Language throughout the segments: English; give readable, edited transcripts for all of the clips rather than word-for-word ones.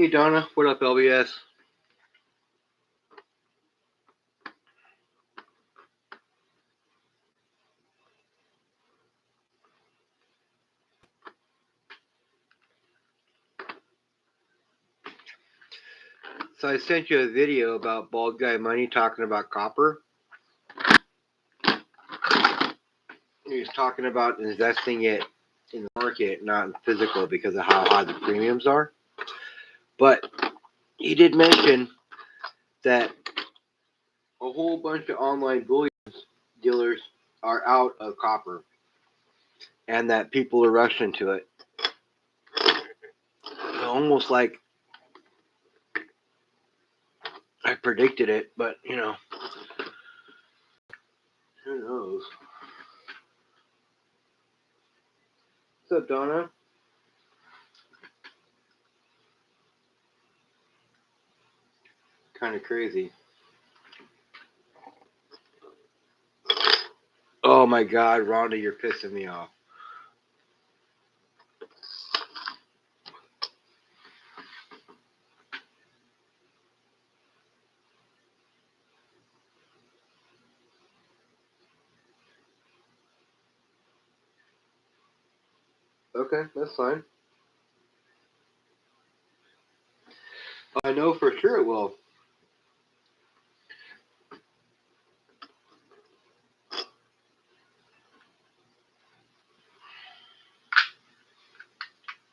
Hey Donna, what up LBS? So I sent you a video about Bald Guy Money talking about copper. He was talking about investing it in the market, not in physical, because of how high the premiums are. But he did mention that a whole bunch of online bullion dealers are out of copper and that people are rushing to it. Almost like I predicted it, but you know, who knows? What's up, Donna? Kind of crazy. Oh my God, Rhonda, you're pissing me off. Okay, that's fine. I know for sure it will.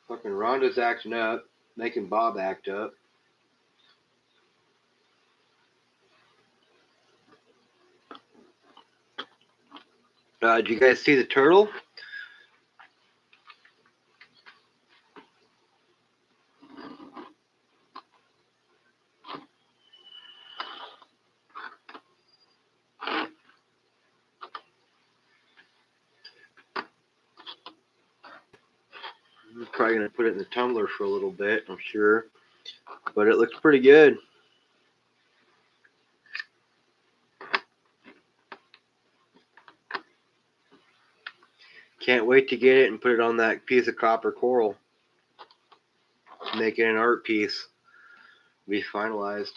Fucking Rhonda's acting up, making Bob act up. Did you guys see the turtle? I'm probably gonna put it in the tumbler for a little bit, I'm sure. But it looks pretty good. Can't wait to get it and put it on that piece of copper coral. Make it an art piece. Be finalized.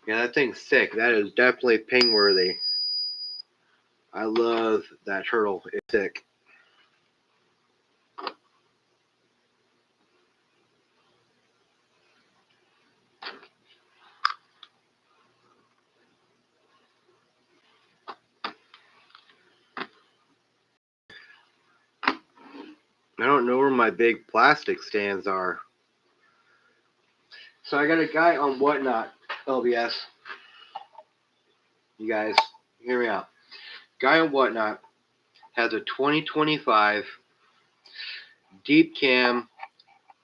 Yeah, that thing's sick. That is definitely ping worthy. I love that turtle. It's sick. I don't know where my big plastic stands are. So I got a guy on Whatnot, LBS. You guys, hear me out. Guy on Whatnot has a 2025 deep cam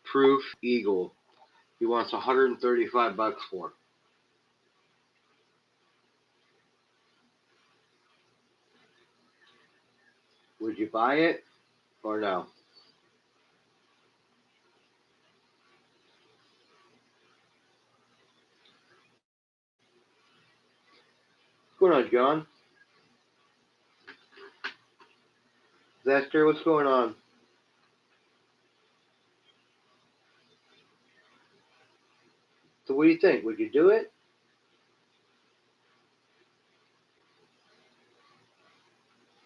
proof eagle. He wants $135 for. Would you buy it or no? What's going on, John? Zester, what's going on? So what do you think? Would you do it?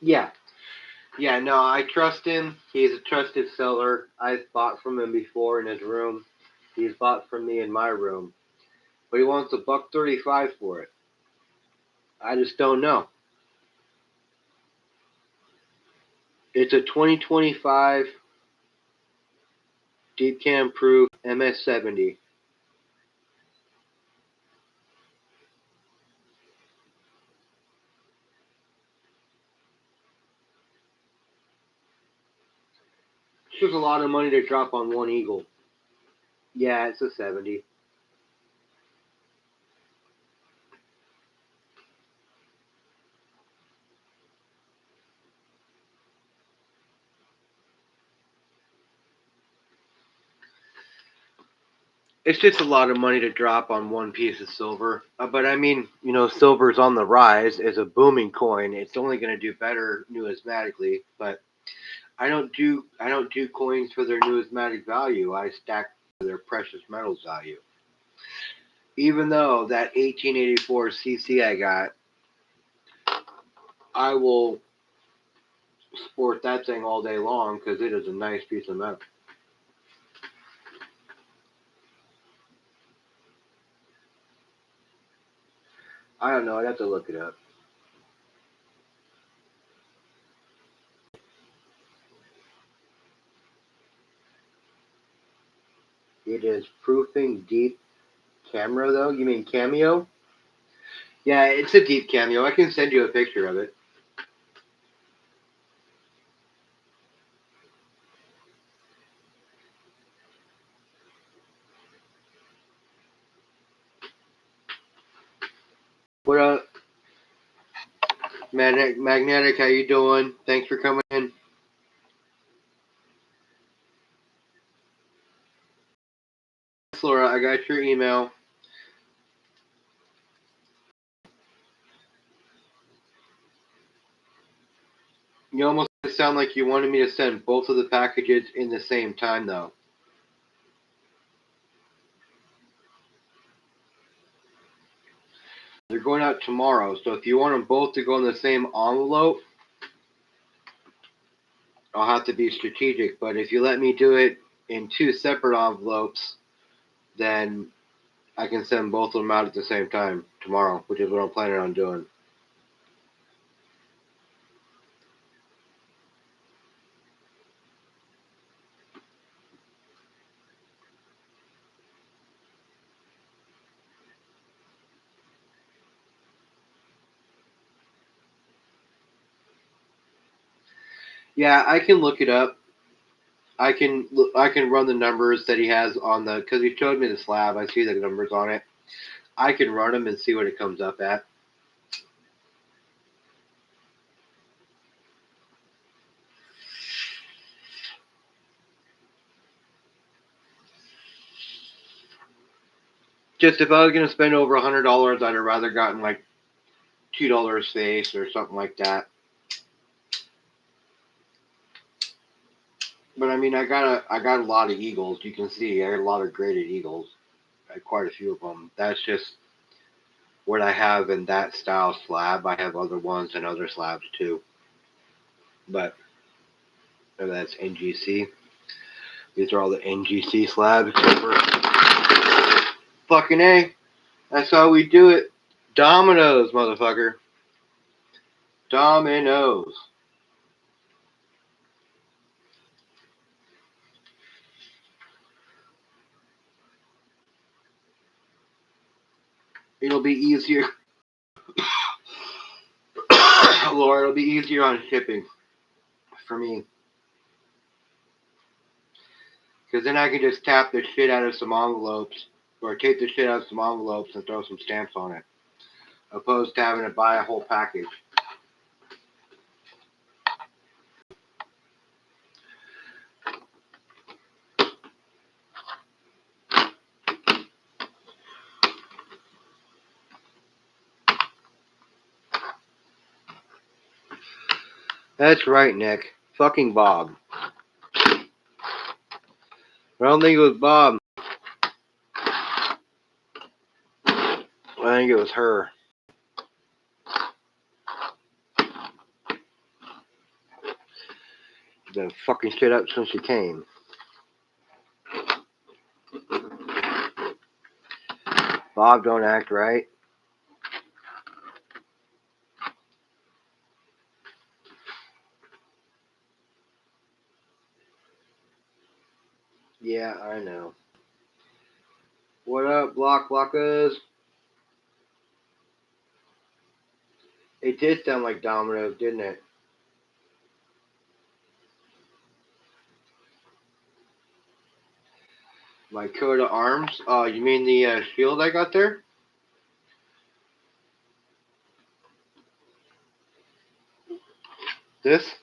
Yeah. Yeah, no, I trust him. He's a trusted seller. I've bought from him before in his room. He's bought from me in my room. But he wants $135 for it. I just don't know. It's a 2025 deep cam proof MS-70. It's just a lot of money to drop on one eagle. Yeah, it's a 70. it's just a lot of money to drop on one piece of silver. But I mean, silver's on the rise as a booming coin. It's only going to do better numismatically. But I don't do coins for their numismatic value. I stack for their precious metals value. Even though that 1884 CC I got, I will sport that thing all day long because it is a nice piece of metal. I don't know. I'd have to look it up. It is proofing deep camera though. You mean cameo? Yeah, it's a deep cameo. I can send you a picture of it. What up, Magnetic? How you doing? Thanks for coming in. Laura, I got your email. You almost sound like you wanted me to send both of the packages in the same time, though. They're going out tomorrow, so if you want them both to go in the same envelope, I'll have to be strategic. But if you let me do it in two separate envelopes, then I can send both of them out at the same time tomorrow, which is what I'm planning on doing. Yeah, I can look it up. I can run the numbers that he has on the because he showed me the slab. I see the numbers on it. I can run them and see what it comes up at. Just if I was gonna spend over $100, I'd have rather gotten like $2 face or something like that. But I mean, I got a lot of eagles. You can see I got a lot of graded eagles. I had quite a few of them. That's just what I have in that style slab. I have other ones and other slabs too. But that's NGC. These are all the NGC slabs. Fucking A. That's how we do it. Dominoes, motherfucker. Dominoes. It'll be easier. Lord, it'll be easier on shipping for me. Because then I can just tap the shit out of some envelopes, or take the shit out of some envelopes and throw some stamps on it, opposed to having to buy a whole package. That's right, Nick. Fucking Bob. I don't think it was Bob. I think it was her. She's been fucking shit up since she came. Bob don't act right. Yeah, I know. What up, Blockers? It did sound like dominoes, didn't it? My coat of arms? Oh, you mean the shield I got there? This?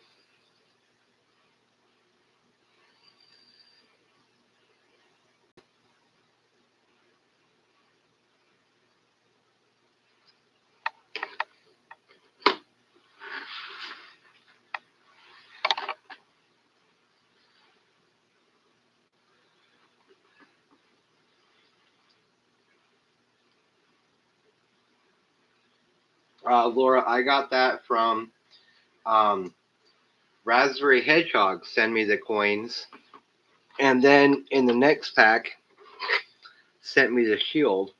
Laura, I got that from Raspberry Hedgehog. Send me the coins, and then in the next pack, sent me the shield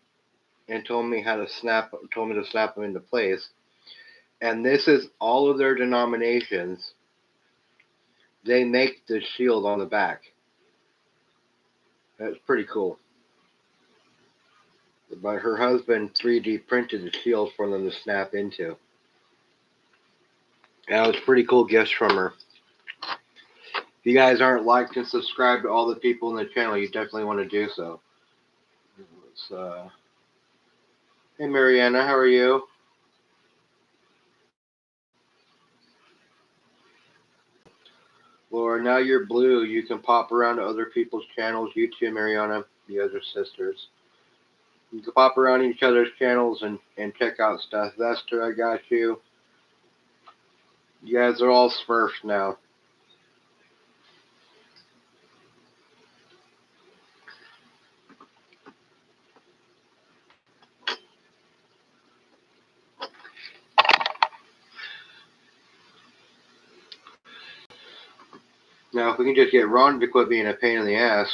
and told me to snap them into place. And this is all of their denominations. They make the shield on the back. That's pretty cool. But her husband 3D printed the shield for them to snap into. That was pretty cool gifts from her. If you guys aren't liked and subscribed to all the people in the channel, you definitely want to do so. Hey Mariana, how are you? Laura, now you're blue. You can pop around to other people's channels. You too, Mariana, the other sisters. You can pop around each other's channels and check out stuff. Vester, I got you. You guys are all Smurfs now. Now, if we can just get Ron to quit being a pain in the ass.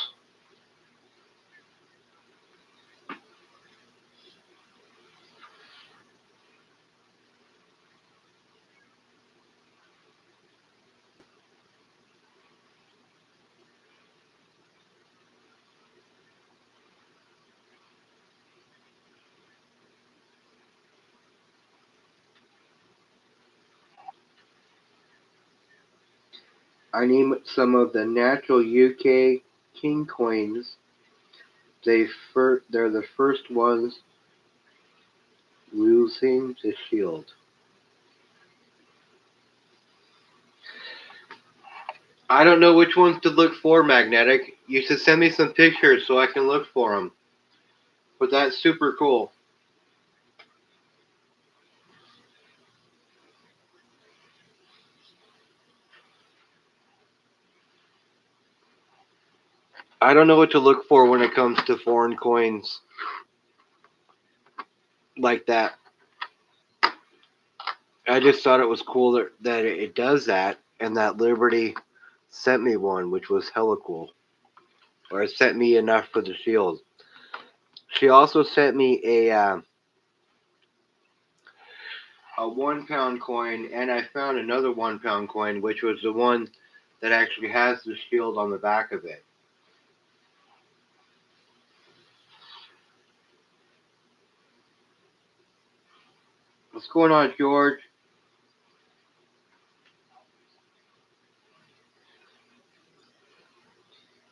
I need some of the natural UK King coins. They're the first ones losing the shield. I don't know which ones to look for, Magnetic. You should send me some pictures so I can look for them. But that's super cool. I don't know what to look for when it comes to foreign coins like that. I just thought it was cool that it does that, and that Liberty sent me one, which was hella cool. Or it sent me enough for the shield. She also sent me a 1 pound coin, and I found another 1 pound coin, which was the one that actually has the shield on the back of it. What's going on, George?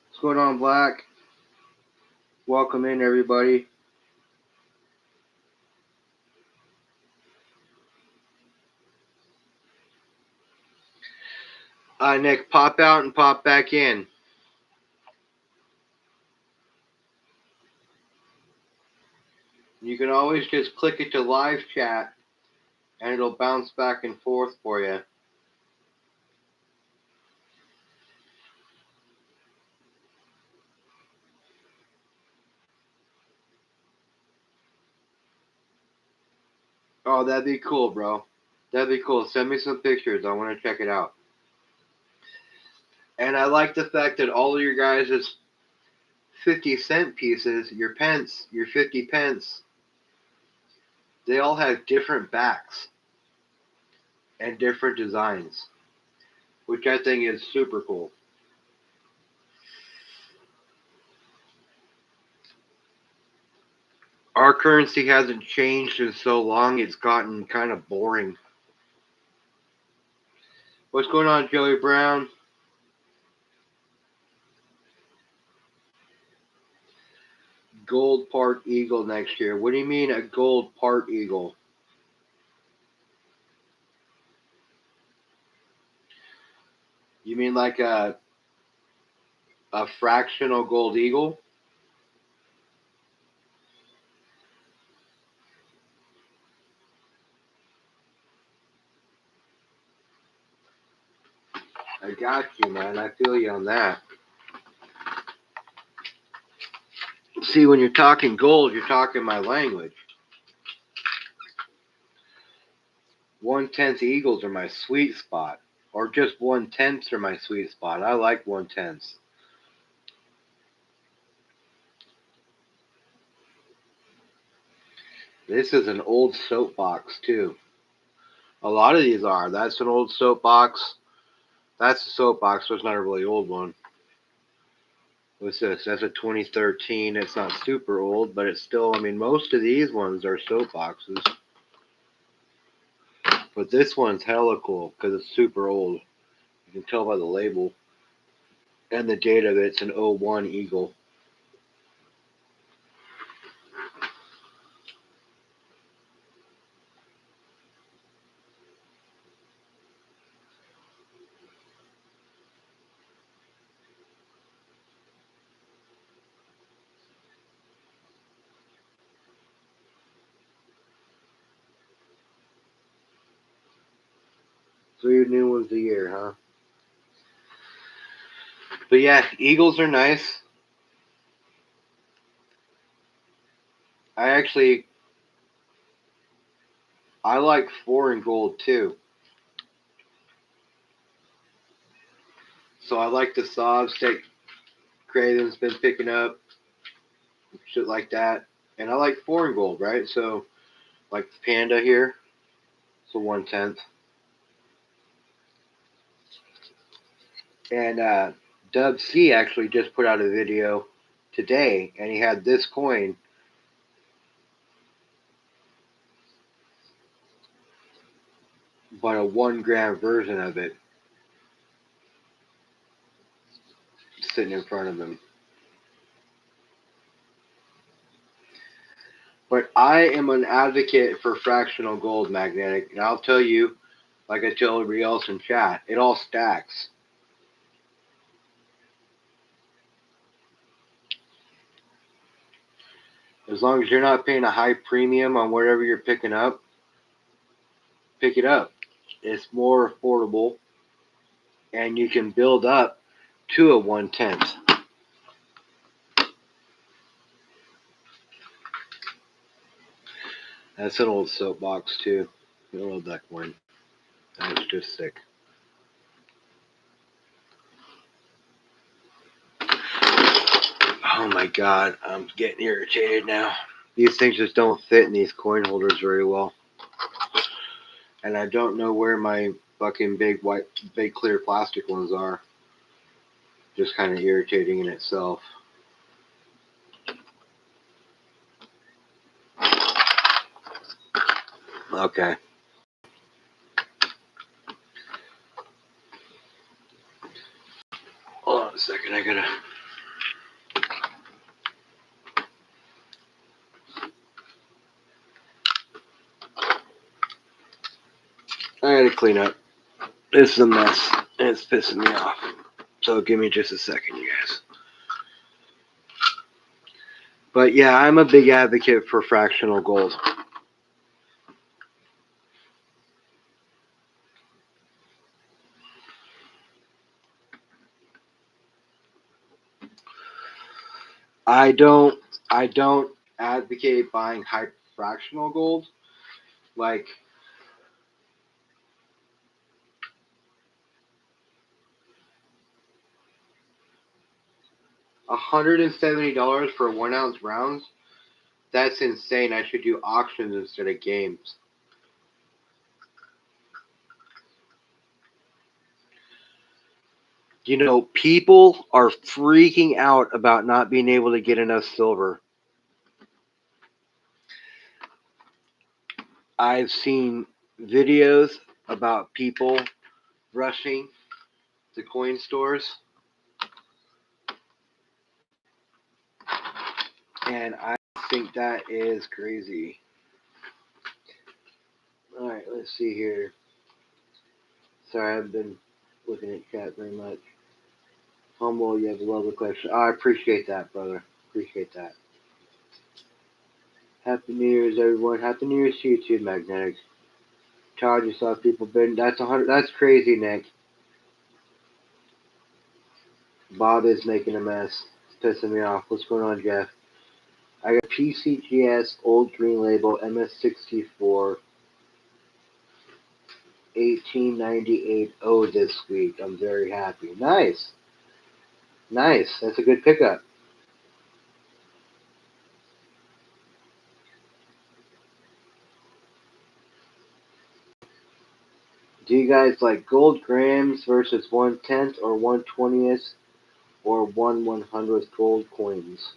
What's going on, Black? Welcome in, everybody. Nick, pop out and pop back in. You can always just click it to live chat, and it'll bounce back and forth for you. Oh, that'd be cool, bro. That'd be cool. Send me some pictures. I want to check it out. And I like the fact that all of your guys' 50-cent pieces, your pence, your 50 pence, they all have different backs and different designs, which I think is super cool. Our currency hasn't changed in so long, it's gotten kind of boring. What's going on, Joey Brown? Gold part eagle next year. What do you mean a gold part eagle? You mean like a fractional gold eagle? I got you, man. I feel you on that. See, when you're talking gold, you're talking my language. 1/10 Eagles are my sweet spot. Or just 1/10 are my sweet spot. I like 1/10. This is an old soapbox too. A lot of these are. That's an old soapbox. That's a soapbox, so it's not a really old one. What's this? That's a 2013. It's not super old, but it's still, I mean, most of these ones are soapboxes. But this one's hella cool because it's super old. You can tell by the label and the date of it. It's an 01 Eagle. Three new ones a year, huh? But yeah, Eagles are nice. I like foreign gold too. So I like the Sobs that Craven's been picking up, shit like that. And I like foreign gold, right? So like the Panda here, it's a 1/10. And Dub C actually just put out a video today, and he had this coin, but a 1 gram version of it sitting in front of him. But I am an advocate for fractional gold, Magnetic, and I'll tell you, like I tell everybody else in chat, it all stacks. As long as you're not paying a high premium on whatever you're picking up, pick it up. It's more affordable, and you can build up to a 1/10. That's an old soapbox too. I love that coin. That's just sick. Oh my god, I'm getting irritated now. These things just don't fit in these coin holders very well. And I don't know where my fucking big clear plastic ones are. Just kind of irritating in itself. Okay. Hold on a second, I gotta... clean up. This is a mess, and it's pissing me off. So give me just a second, you guys. But yeah, I'm a big advocate for fractional gold. I don't advocate buying high fractional gold. Like, $170 for 1 ounce rounds? That's insane. I should do auctions instead of games. You know, people are freaking out about not being able to get enough silver. I've seen videos about people rushing to coin stores, and I think that is crazy. All right, let's see here. Sorry, I haven't been looking at chat very much. Humble, you have a lovely question. I appreciate that, brother. Appreciate that. Happy New Year's, everyone. Happy New Year's to you too, Magnetic. Todd, you saw people been. That's 100. That's crazy, Nick. Bob is making a mess. It's pissing me off. What's going on, Jeff? I got PCGS, Old Green Label, MS64. 1898 this week. I'm very happy. Nice. Nice. That's a good pickup. Do you guys like gold grams versus 1/10 or 1/20th or 1/100th gold coins?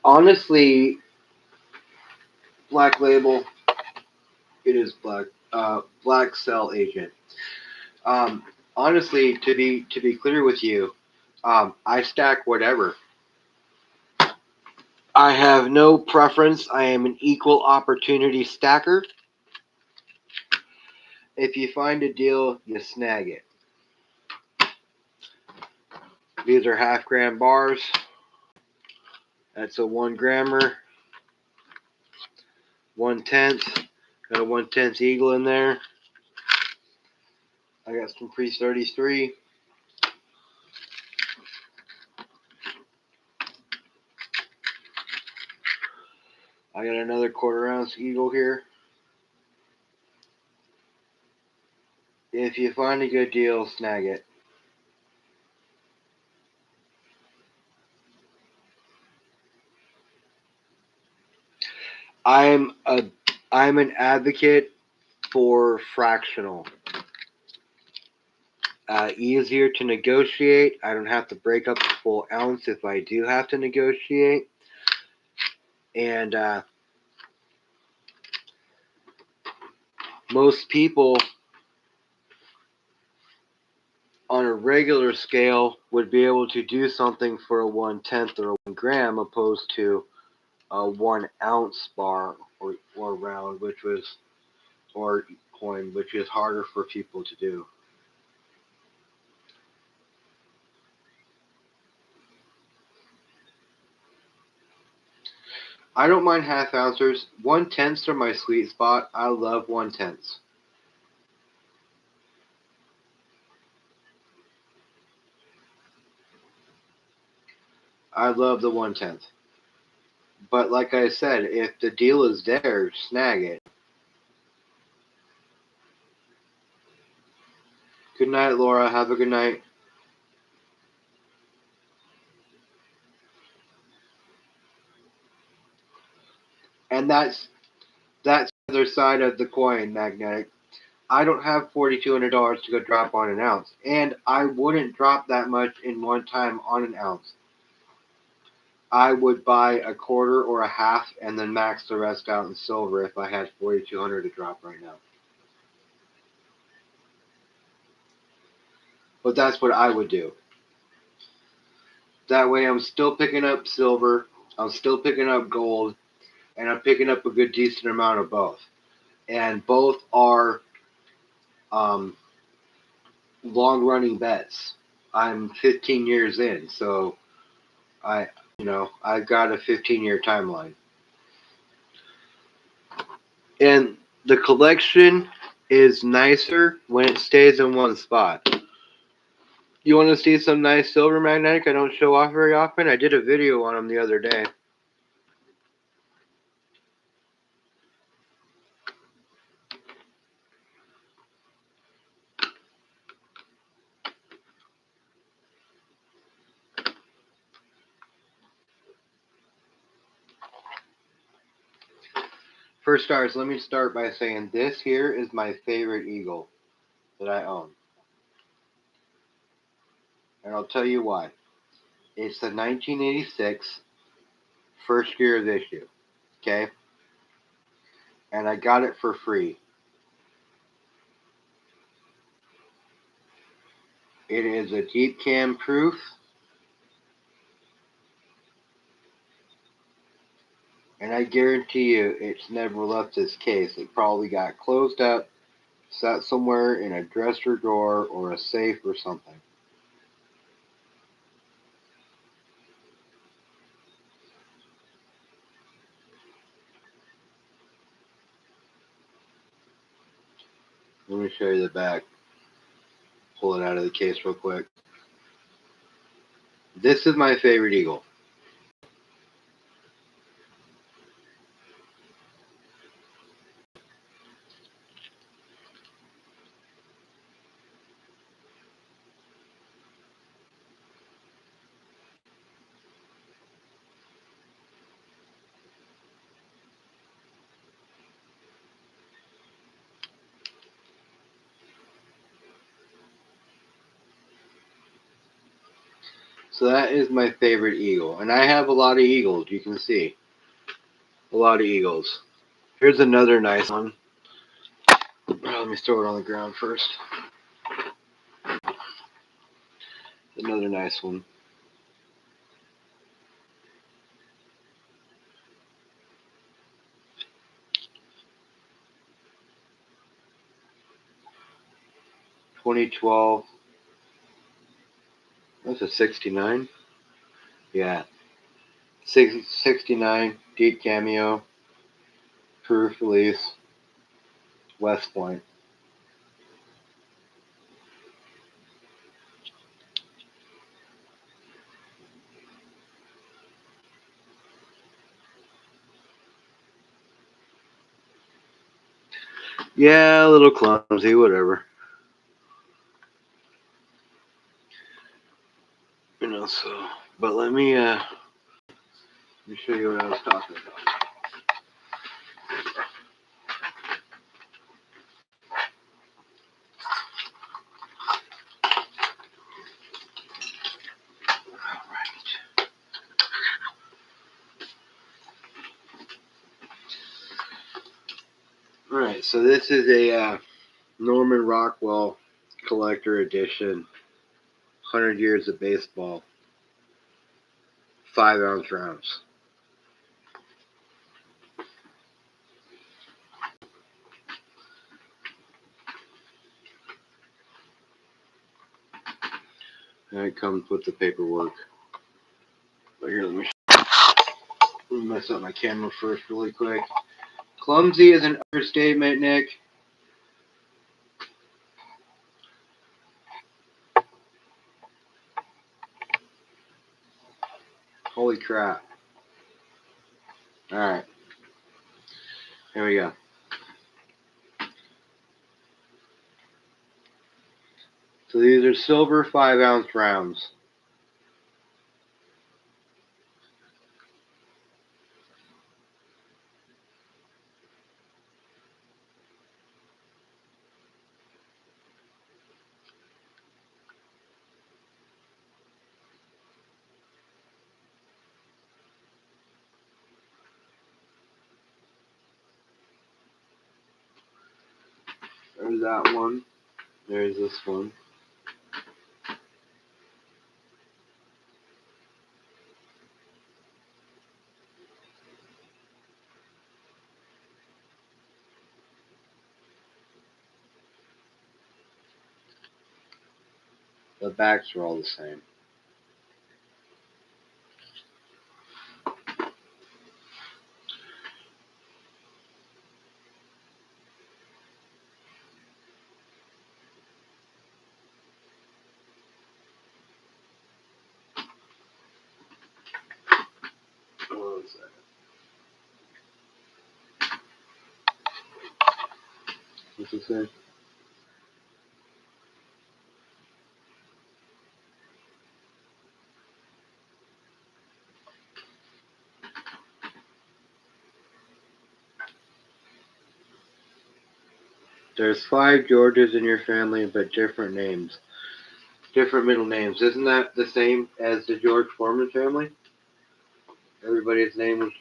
Honestly, Black Label, it is Black Cell Agent. Um, honestly, to be clear with you, I stack whatever. I have no preference. I am an equal opportunity stacker. If you find a deal, you snag it. These are half-gram bars. That's a 1 grammer. 1/10. Got a 1/10 Eagle in there. I got some pre-33. I got another 1/4 ounce Eagle here. If you find a good deal, snag it. I'm an advocate for fractional. Easier to negotiate. I don't have to break up the full ounce if I do have to negotiate. And most people on a regular scale would be able to do something for a 1/10 or a 1 gram opposed to a 1 ounce bar or round, or coin, which is harder for people to do. I don't mind half ounces. 1/10s are my sweet spot. I love 1/10s. I love the 1/10. But like I said, if the deal is there, snag it. Good night, Laura. Have a good night. And that's the other side of the coin, Magnetic. I don't have $4,200 to go drop on an ounce, and I wouldn't drop that much in one time on an ounce. I would buy a 1/4 or a half and then max the rest out in silver if I had $4,200 to drop right now. But that's what I would do. That way I'm still picking up silver, I'm still picking up gold, and I'm picking up a good decent amount of both. And both are long running bets. I'm 15 years in, so I've got a 15-year timeline. And the collection is nicer when it stays in one spot. You want to see some nice silver, Magnetic? I don't show off very often. I did a video on them the other day. For starters, let me start by saying this here is my favorite Eagle that I own. And I'll tell you why. It's the 1986 first year of issue. Okay? And I got it for free. It is a deep cam proof. And I guarantee you it's never left this case. It probably got closed up, sat somewhere in a dresser drawer or a safe or something. Let me show you the back. Pull it out of the case real quick. This is my favorite Eagle. So that is my favorite eagle. And I have a lot of eagles, you can see. A lot of eagles. Here's another nice one. Let me throw it on the ground first. Another nice one. (2012). That's a 69. Yeah. 69. Deep cameo. Proof release. West Point. Yeah, a little clumsy, whatever. You know, so. But let me show you what I was talking about. Alright, so this is a Norman Rockwell Collector Edition. 100 Years of Baseball. 5-ounce rounds. And it comes with the paperwork. But here, let me mess up my camera first really quick. Clumsy is an understatement, Nick. Holy crap. Alright. Here we go. So these are silver 5-ounce rounds. There's that one. There's this one. The backs are all the same. One second. What's it say? There's 5 Georges in your family, but different names. Different middle names. Isn't that the same as the George Foreman family? Everybody's name was.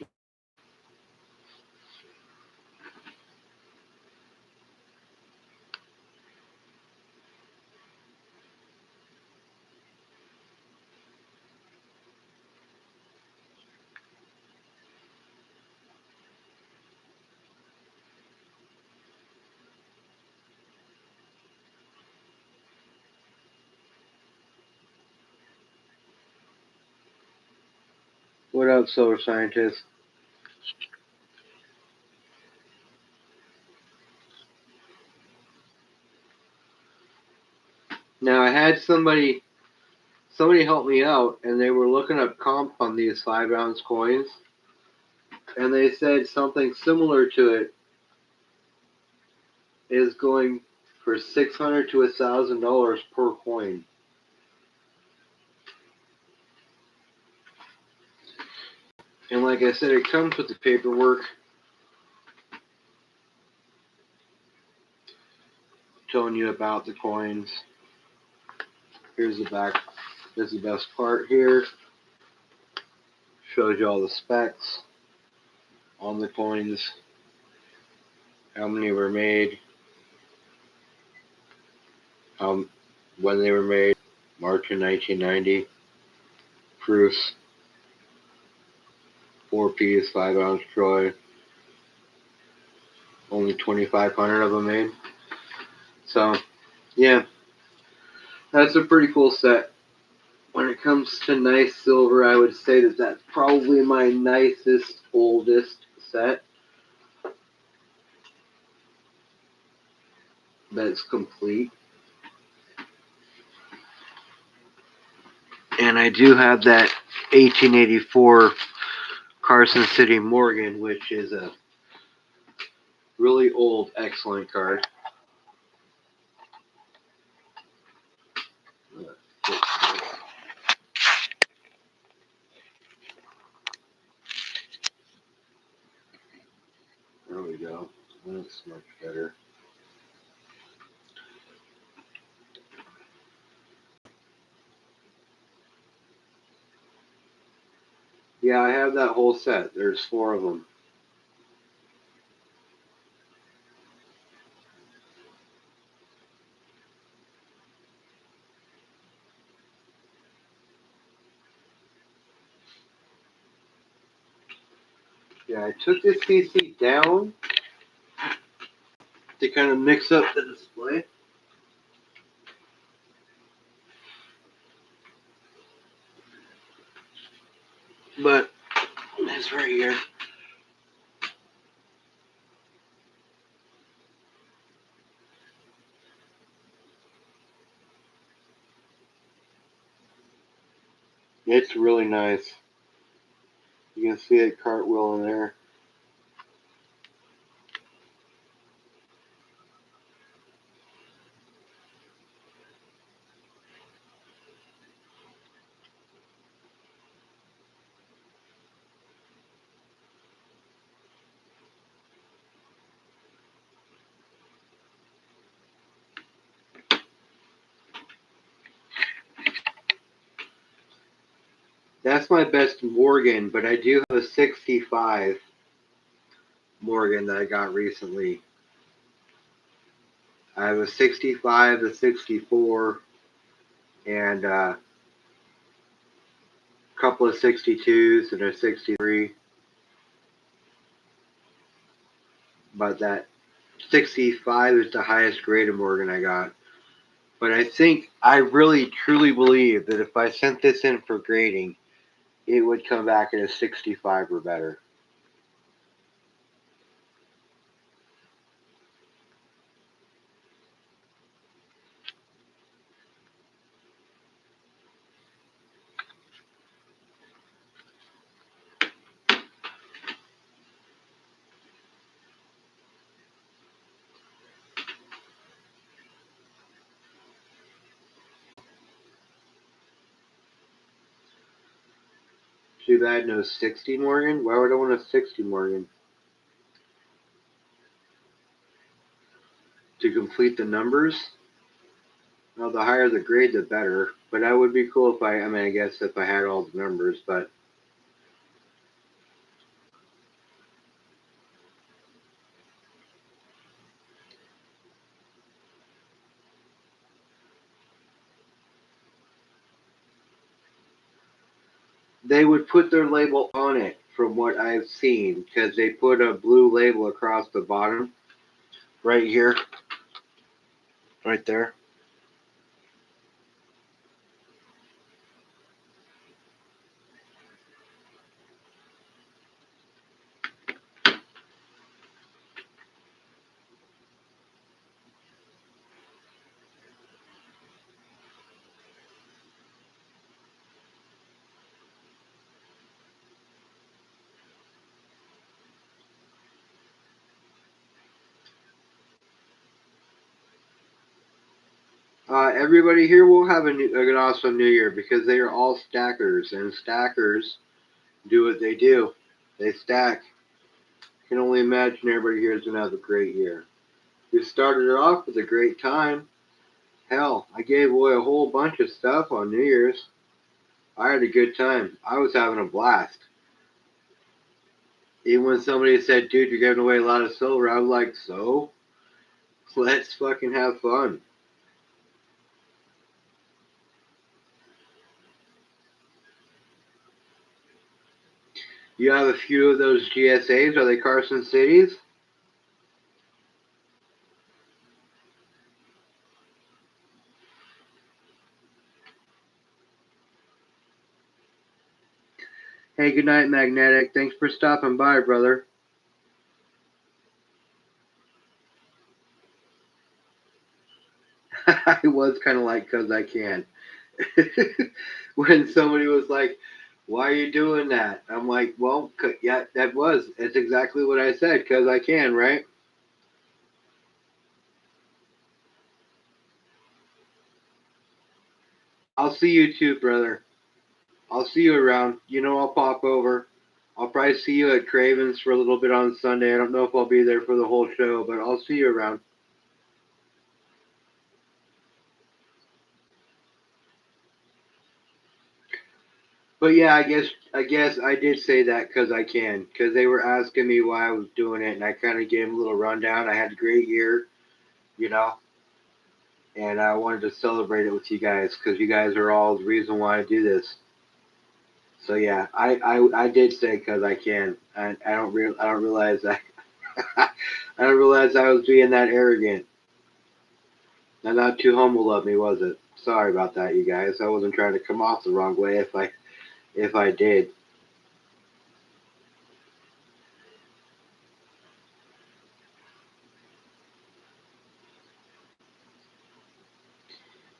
What up, solar scientist? Now I had somebody help me out, and they were looking up comp on these 5-ounce coins, and they said something similar to it is going for $600 to $1,000 per coin. And like I said, it comes with the paperwork telling you about the coins. Here's the back This is the best part here. Shows you all the specs on the coins, how many were made, when they were made, March of 1990. Proofs, 4-piece, 5-ounce troy. Only 2,500 of them made. So, yeah, that's a pretty cool set. When it comes to nice silver, I would say that that's probably my nicest, oldest set that's complete. And I do have that 1884 Carson City Morgan, which is a really old, excellent card. There we go. That's much better. Yeah, I have that whole set. There's 4 of them. Yeah, I took this CC down to kind of mix up the display. But it's right here. It's really nice. You can see it cartwheel in there. That's my best Morgan, but I do have a 65 Morgan that I got recently. I have a 65, a 64, and a couple of 62s and a 63. But that 65 is the highest grade of Morgan I got. But I really truly believe that if I sent this in for grading, it would come back at a 65 or better. Too bad no 60 Morgan. Why would I want a 60 Morgan? To complete the numbers? Well, the higher the grade, the better. But that would be cool if I guess if I had all the numbers, but they would put their label on it from what I've seen, because they put a blue label across the bottom, right here, right there. Everybody here will have an awesome New Year because they are all stackers, and stackers do what they do. They stack. I can only imagine everybody here is going to have a great year. We started it off with a great time. Hell, I gave away a whole bunch of stuff on New Year's. I had a good time. I was having a blast. Even when somebody said, dude, you're giving away a lot of silver, I was like, so? Let's fucking have fun. You have a few of those GSAs. Are they Carson Cities? Hey, good night, Magnetic. Thanks for stopping by, brother. I was kind of like, because I can. When somebody was like, why are you doing that? I'm like, well, yeah, that was. It's exactly what I said, because I can, right? I'll see you too, brother. I'll see you around. You know, I'll pop over. I'll probably see you at Craven's for a little bit on Sunday. I don't know if I'll be there for the whole show, but I'll see you around. But yeah, I guess I did say that because I can. Because they were asking me why I was doing it, and I kind of gave them a little rundown. I had a great year, you know, and I wanted to celebrate it with you guys because you guys are all the reason why I do this. So yeah, I did say because I can. I don't realize that. I don't realize I was being that arrogant. And not too humble of me, was it? Sorry about that, you guys. I wasn't trying to come off the wrong way. If I did.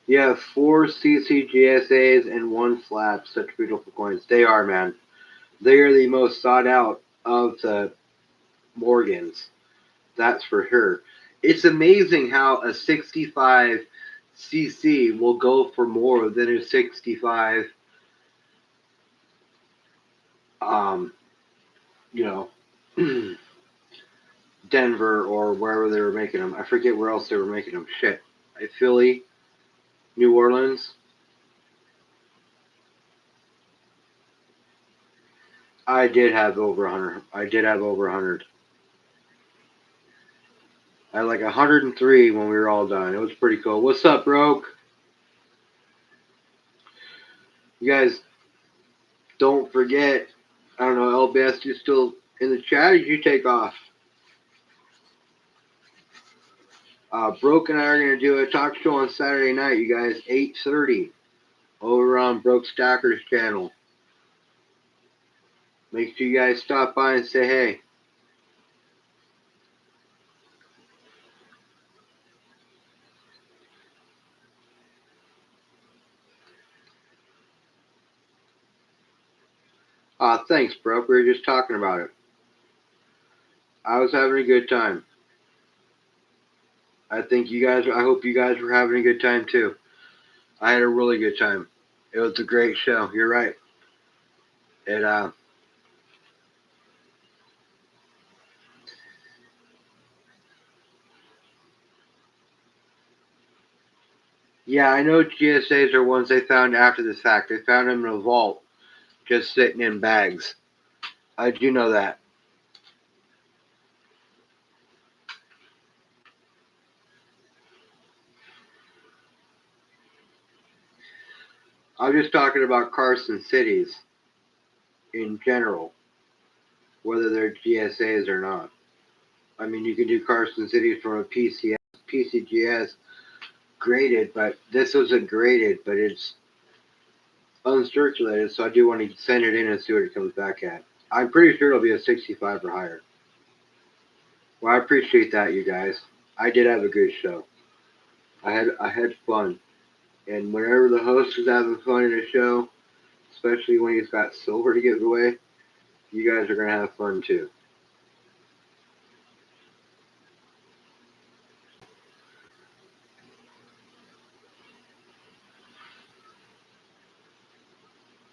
You have four CCGSAs and one slab. Such beautiful coins. They are, man. They are the most sought out of the Morgans. That's for sure. It's amazing how a 65 CC will go for more than a 65, um, you know, Denver or wherever they were making them. I forget where else they were making them. Shit. Philly, New Orleans. I did have over 100. I did have over 100. I had like 103 when we were all done. It was pretty cool. What's up, Broke? You guys don't forget. I don't know, LBS, you still in the chat? Or did you take off? Broke and I are gonna do a talk show on Saturday night. You guys, 8:30 over on Broke Stacker's channel. Make sure you guys stop by and say hey. Thanks, Broke. We were just talking about it. I was having a good time. I think you guys. I hope you guys were having a good time too. I had a really good time. It was a great show. You're right. It Yeah, I know GSAs are ones they found after the fact. They found them in a vault, just sitting in bags. I do know that. I'm just talking about Carson cities in general, whether they're GSAs or not. I mean, you can do Carson cities from a PCGS graded, but this wasn't graded, but it's uncirculated, so I do want to send it in and see what it comes back at. I'm pretty sure it'll be a 65 or higher. Well, I appreciate that, you guys. I did have a good show. I had fun. And whenever the host is having fun in a show, especially when he's got silver to give away, you guys are going to have fun too.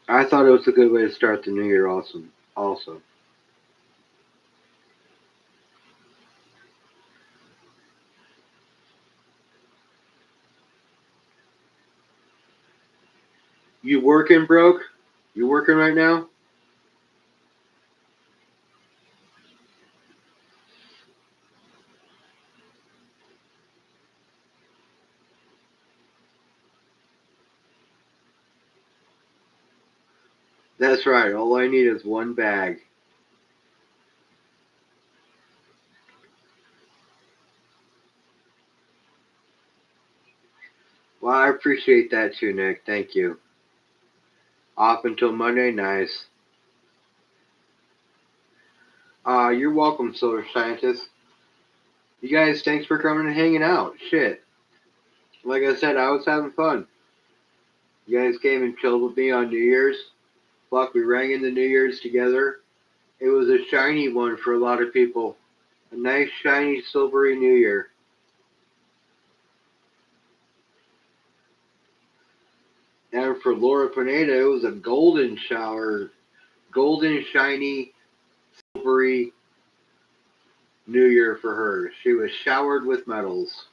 I thought it was a good way to start the new year also. You working, Broke? You working right now? That's right. All I need is one bag. Well, I appreciate that too, Nick. Thank you. Off until Monday. Nice. You're welcome, Solar Scientist. You guys, thanks for coming and hanging out. Shit. Like I said, I was having fun. You guys came and chilled with me on New Year's. Fuck, we rang in the New Year's together. It was a shiny one for a lot of people. A nice, shiny, silvery New Year. And for Laura Pineda, it was a golden shower. Golden, shiny, silvery New Year for her. She was showered with medals.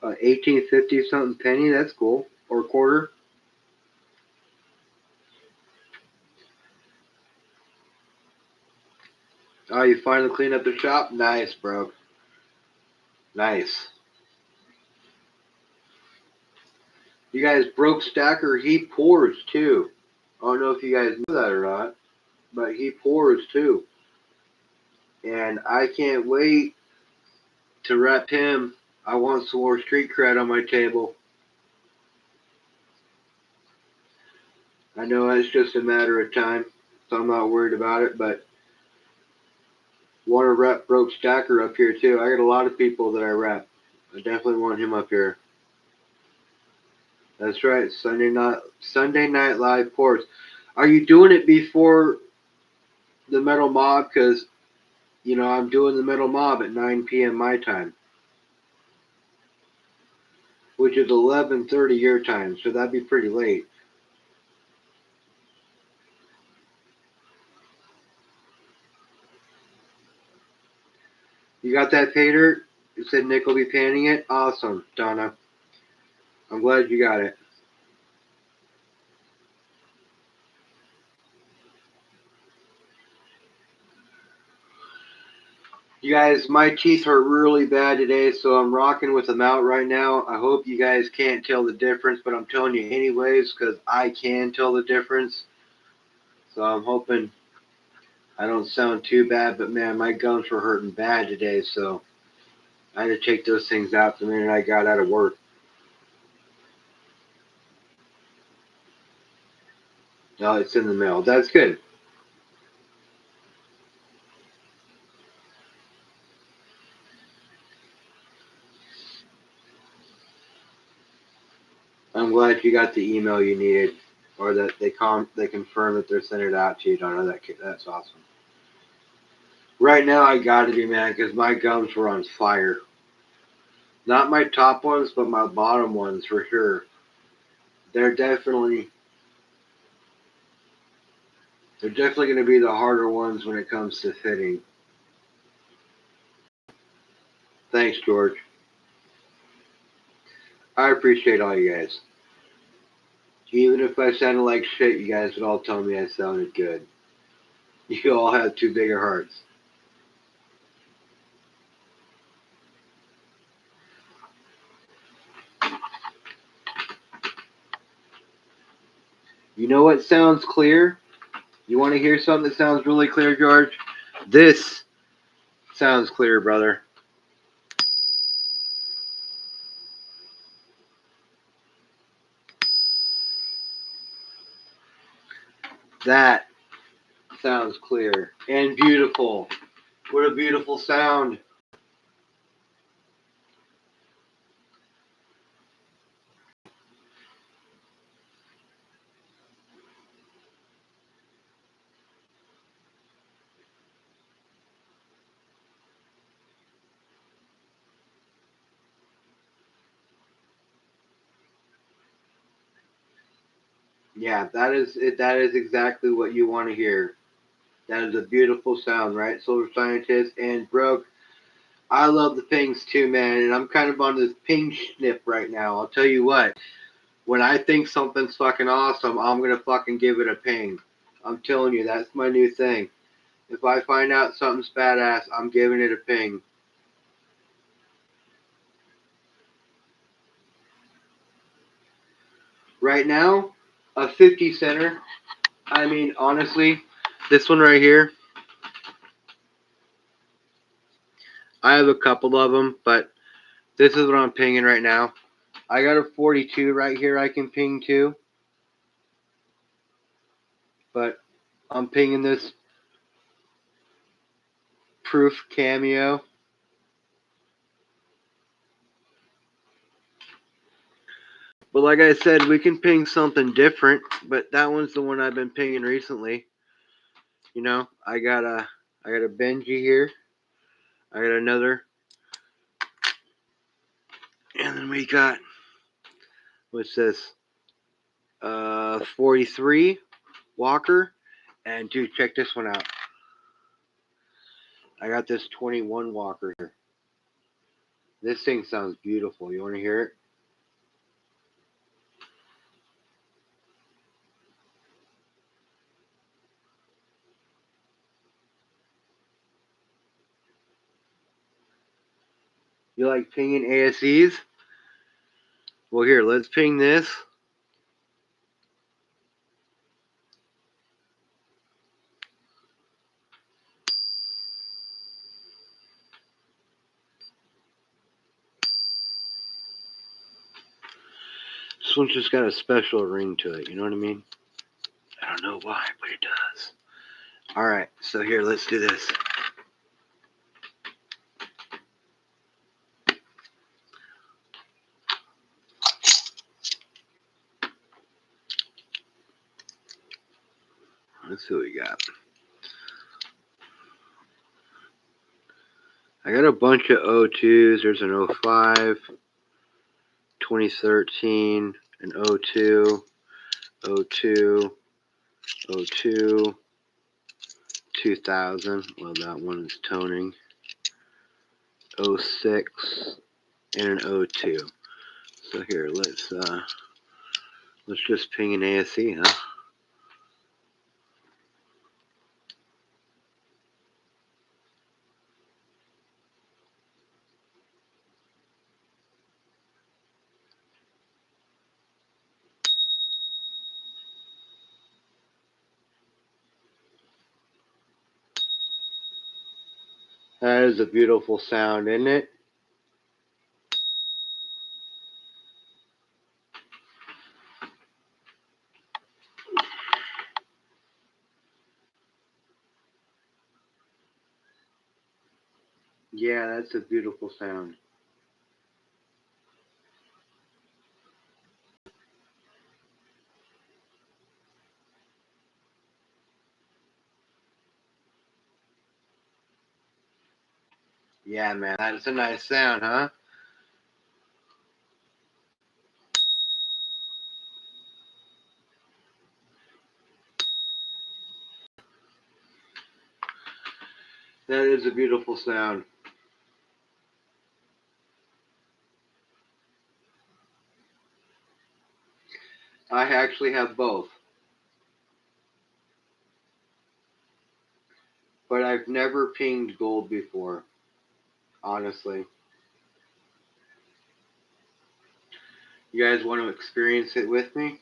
1850 something penny. That's cool. Or quarter. Oh, you finally cleaned up the shop? Nice, bro. Nice. You guys broke Stacker. He pours too. I don't know if you guys know that or not, but he pours too. And I can't wait to rep him. I want some more street cred on my table. I know it's just a matter of time, so I'm not worried about it, but want to rep Broke Stacker up here too. I got a lot of people that I rep. I definitely want him up here. That's right. Sunday Night Live pours. Are you doing it before the Metal Mob? Because I'm doing the Metal Mob at 9 p.m. my time, which is 11:30 your time. So that'd be pretty late. You got that, Pater? You said Nick will be panning it. Awesome, Donna. I'm glad you got it. You guys, my teeth hurt really bad today, so I'm rocking with them out right now. I hope you guys can't tell the difference, but I'm telling you anyways because I can tell the difference. So I'm hoping I don't sound too bad, but man, my gums were hurting bad today, so I had to take those things out the minute I got out of work. Oh, it's in the mail. That's good. I'm glad you got the email you needed, or that they confirm that they're sending it out to you. Don't know that that's awesome. Right now, I got to be mad because my gums were on fire. Not my top ones, but my bottom ones for sure. They're definitely they're definitely going to be the harder ones when it comes to fitting. Thanks, George. I appreciate all you guys. Even if I sounded like shit, you guys would all tell me I sounded good. You all have too big of hearts. You know what sounds clear? You want to hear something that sounds really clear, George? This sounds clear, brother. That sounds clear and beautiful. What a beautiful sound. Yeah, that is it. That is exactly what you want to hear. That is a beautiful sound, right, Solar Scientist? And Broke, I love the pings too, man. And I'm kind of on this ping snip right now. I'll tell you what. When I think something's fucking awesome, I'm gonna fucking give it a ping. I'm telling you, that's my new thing. If I find out something's badass, I'm giving it a ping. Right now, a 50 center. I mean, honestly, this one right here, I have a couple of them, but this is what I'm pinging right now. I got a 42 right here I can ping to, but I'm pinging this Proof Cameo. But like I said, we can ping something different, but that one's the one I've been pinging recently. You know, I got a Benji here. I got another, and then we got what's this? 43 Walker, and dude, check this one out. I got this 21 Walker here. This thing sounds beautiful. You want to hear it? You like pinging ASEs? Well, here, let's ping this. This one's just got a special ring to it. You know what I mean? I don't know why, but it does. All right, so here, let's do this. Let's see what we got. I got a bunch of O2s. There's an 05, 2013, an 02, 02, 02, 2000. Well, that one is toning. 06 and an 02. So here, let's just ping an ASE, huh? That is a beautiful sound, isn't it? Yeah, that's a beautiful sound. Yeah, man, that's a nice sound, huh? That is a beautiful sound. I actually have both, but I've never pinged gold before, honestly. You guys want to experience it with me?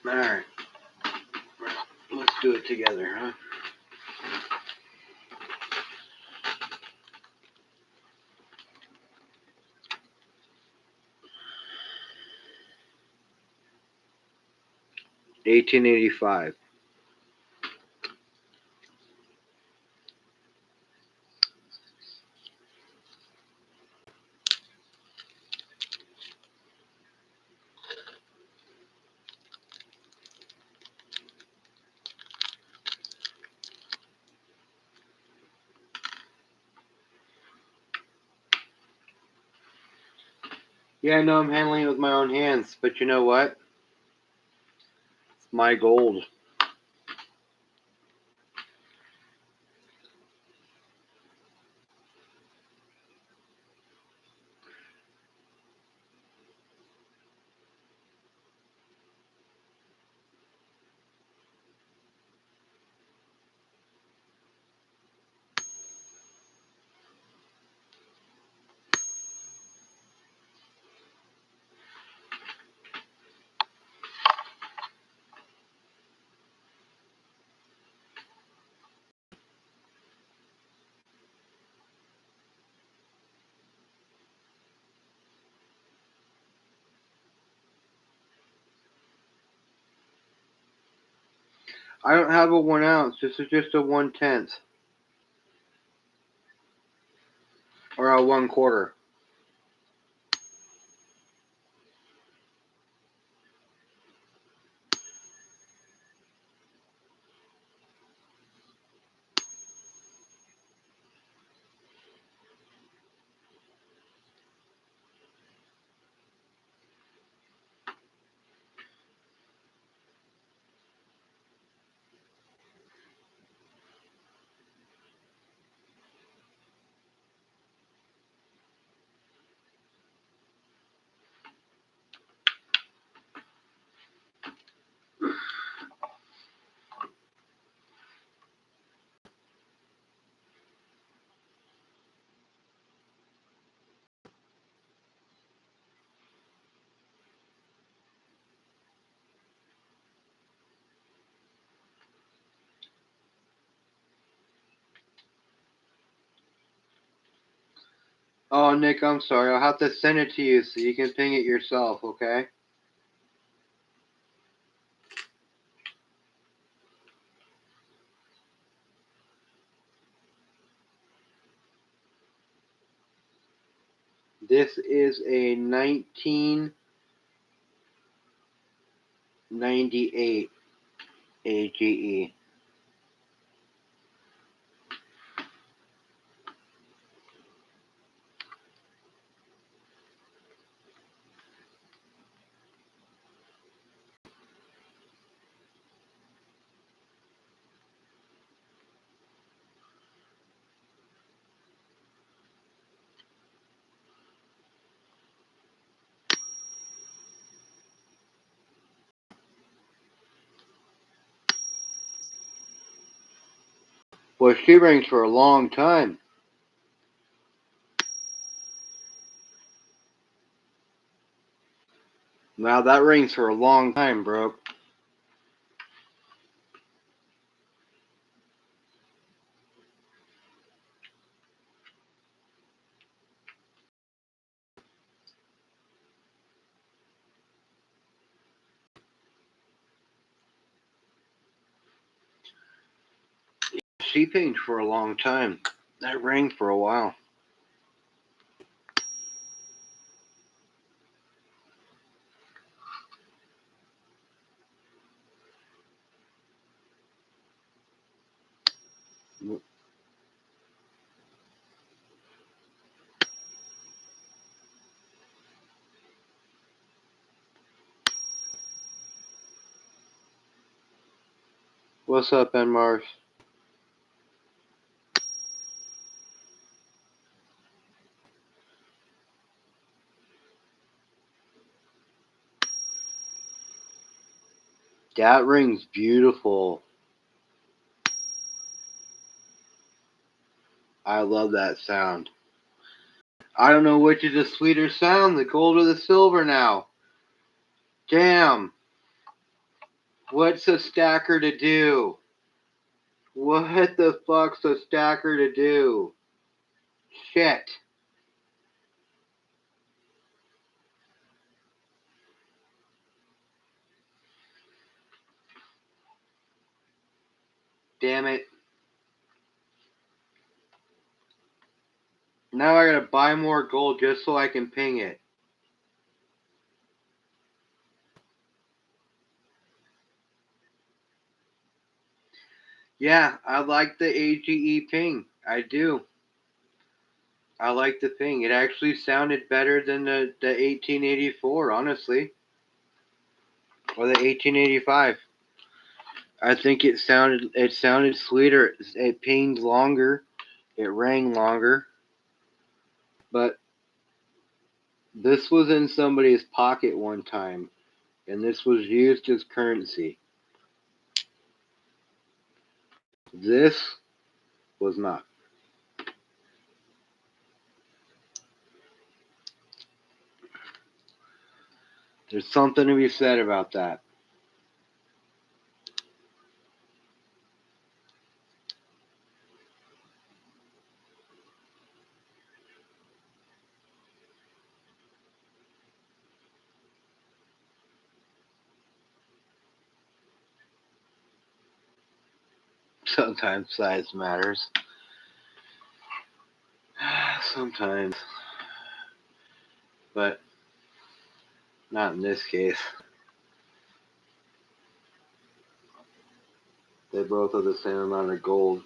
Alright, let's do it together, huh? $18.85. Yeah, I know I'm handling it with my own hands, but you know what? It's my gold. I don't have a 1 ounce. This is just a 1/10 or a 1/4. Oh, Nick, I'm sorry. I'll have to send it to you so you can ping it yourself, okay? This is a 1998 AGE. Well, she rings for a long time. Now that rings for a long time, bro. She pinged for a long time. That rang for a while. What's up, Ben Mars? That rings beautiful. I love that sound. I don't know which is a sweeter sound, the gold or the silver now. Damn. What's a stacker to do? What the fuck's a stacker to do? Shit. Damn it. Now I gotta buy more gold just so I can ping it. Yeah, I like the AGE ping. I do. I like the ping. It actually sounded better than the 1884, honestly. Or the 1885. I think it sounded sweeter. It pinged longer. It rang longer. But this was in somebody's pocket one time, and this was used as currency. This was not. There's something to be said about that. Sometimes size matters. Sometimes. But not in this case. They both have the same amount of gold.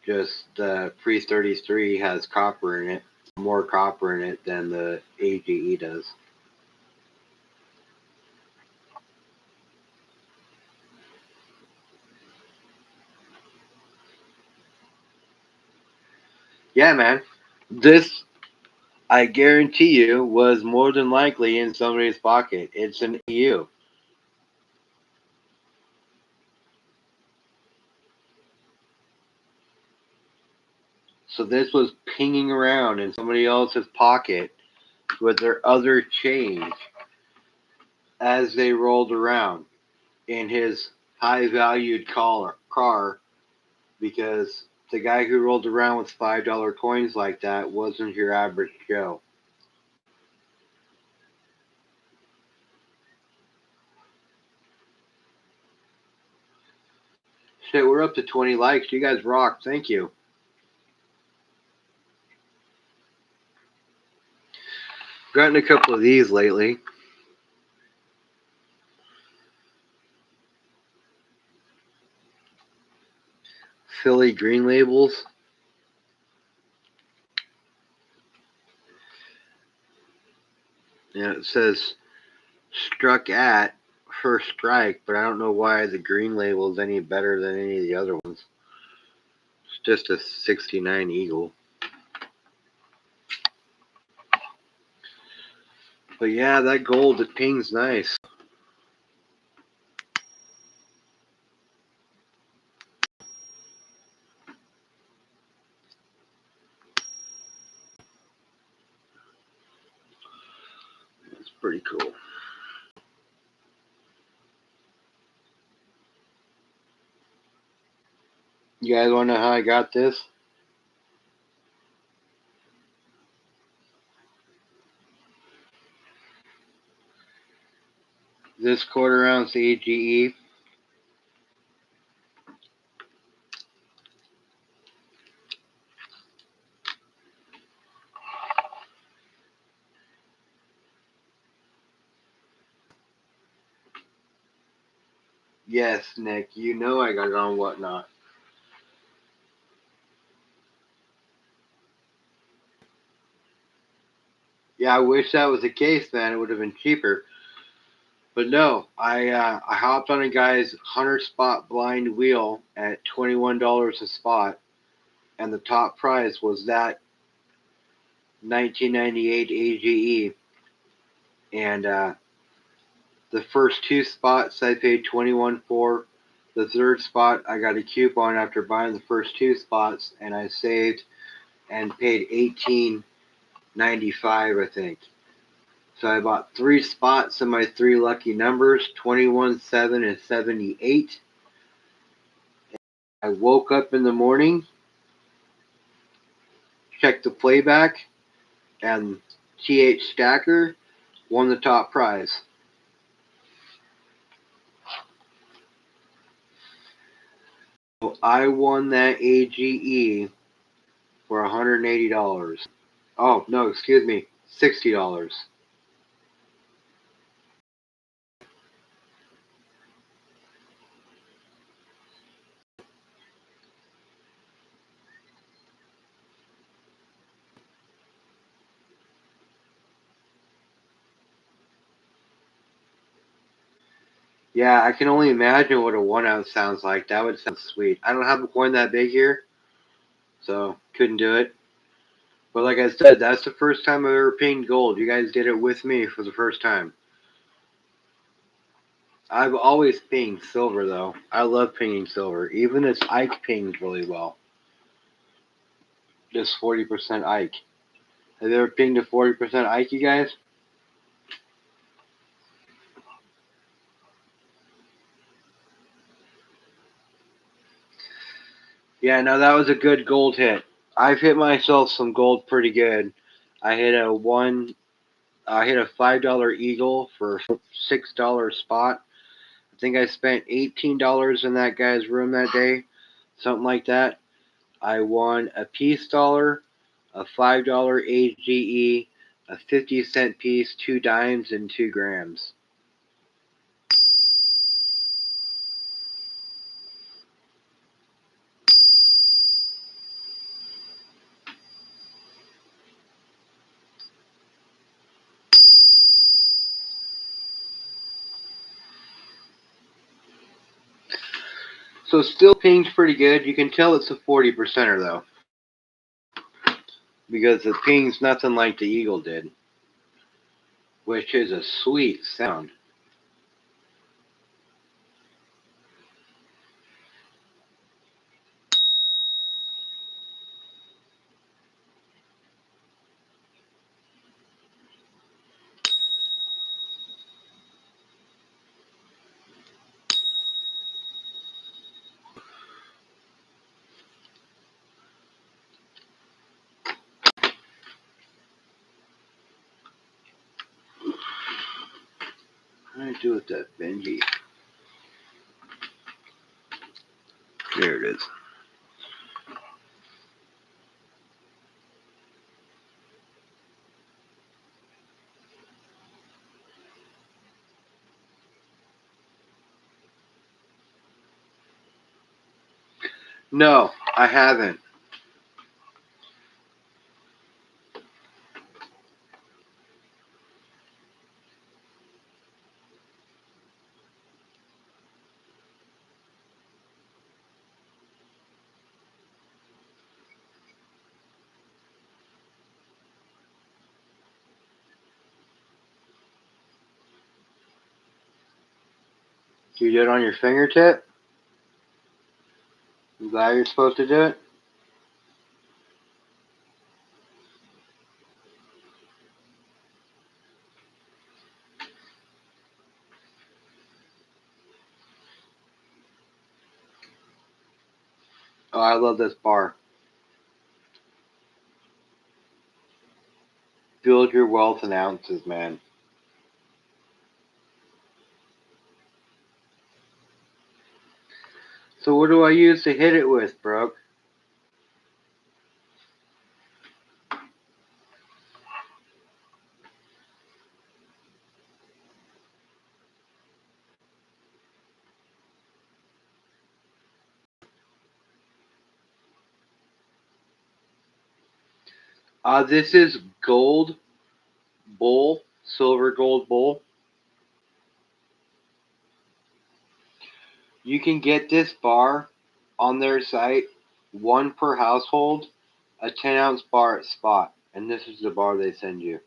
Just the Pre 33 has copper in it, more copper in it than the AGE does. Yeah, man. This, I guarantee you, was more than likely in somebody's pocket. It's an EU. So this was pinging around in somebody else's pocket with their other change as they rolled around in his high-valued car, because the guy who rolled around with $5 coins like that wasn't your average Joe. Shit, we're up to 20 likes. You guys rock. Thank you. Gotten a couple of these lately. Philly green labels. Yeah, it says struck at first strike, but I don't know why the green label is any better than any of the other ones. It's just a 69 Eagle. But yeah, that gold, it pings nice. It's pretty cool. You guys want to know how I got this? This quarter ounce AGE. Yes, Nick, you know I got it on Whatnot. Yeah, I wish that was the case, man. It would have been cheaper. But no, I hopped on a guy's 100-spot blind wheel at $21 a spot, and the top prize was that 1998 AGE. And the first two spots I paid 21 for. The third spot I got a coupon after buying the first two spots, and I saved and paid $18.95, I think. So I bought three spots in my three lucky numbers, 21, 7, and 78. I woke up in the morning, checked the playback, and TH Stacker won the top prize. So I won that AGE for $180. Oh no, excuse me, $60. Yeah, I can only imagine what a 1 ounce sounds like. That would sound sweet. I don't have a coin that big here, so couldn't do it. But like I said, that's the first time I've ever pinged gold. You guys did it with me for the first time. I've always pinged silver though. I love pinging silver. Even this Ike pinged really well. This 40% Ike. Have you ever pinged a 40% Ike, you guys? Yeah, no, that was a good gold hit. I've hit myself some gold pretty good. I hit a one. I hit a $5 eagle for $6 spot. I think I spent $18 in that guy's room that day, something like that. I won a peace dollar, a $5 AGE, a 50-cent piece, 2 dimes, and 2 grams. So still pinged pretty good. You can tell it's a 40%er though, because the ping's nothing like the eagle did, which is a sweet sound. What do I do with that Benji? There it is. No, I haven't. You do it on your fingertip? Is that how you're supposed to do it? Oh, I love this bar. Build your wealth in ounces, man. So what do I use to hit it with, Brooke? This is gold bull, silver gold bull. You can get this bar on their site, one per household, a 10-ounce bar at spot. And this is the bar they send you.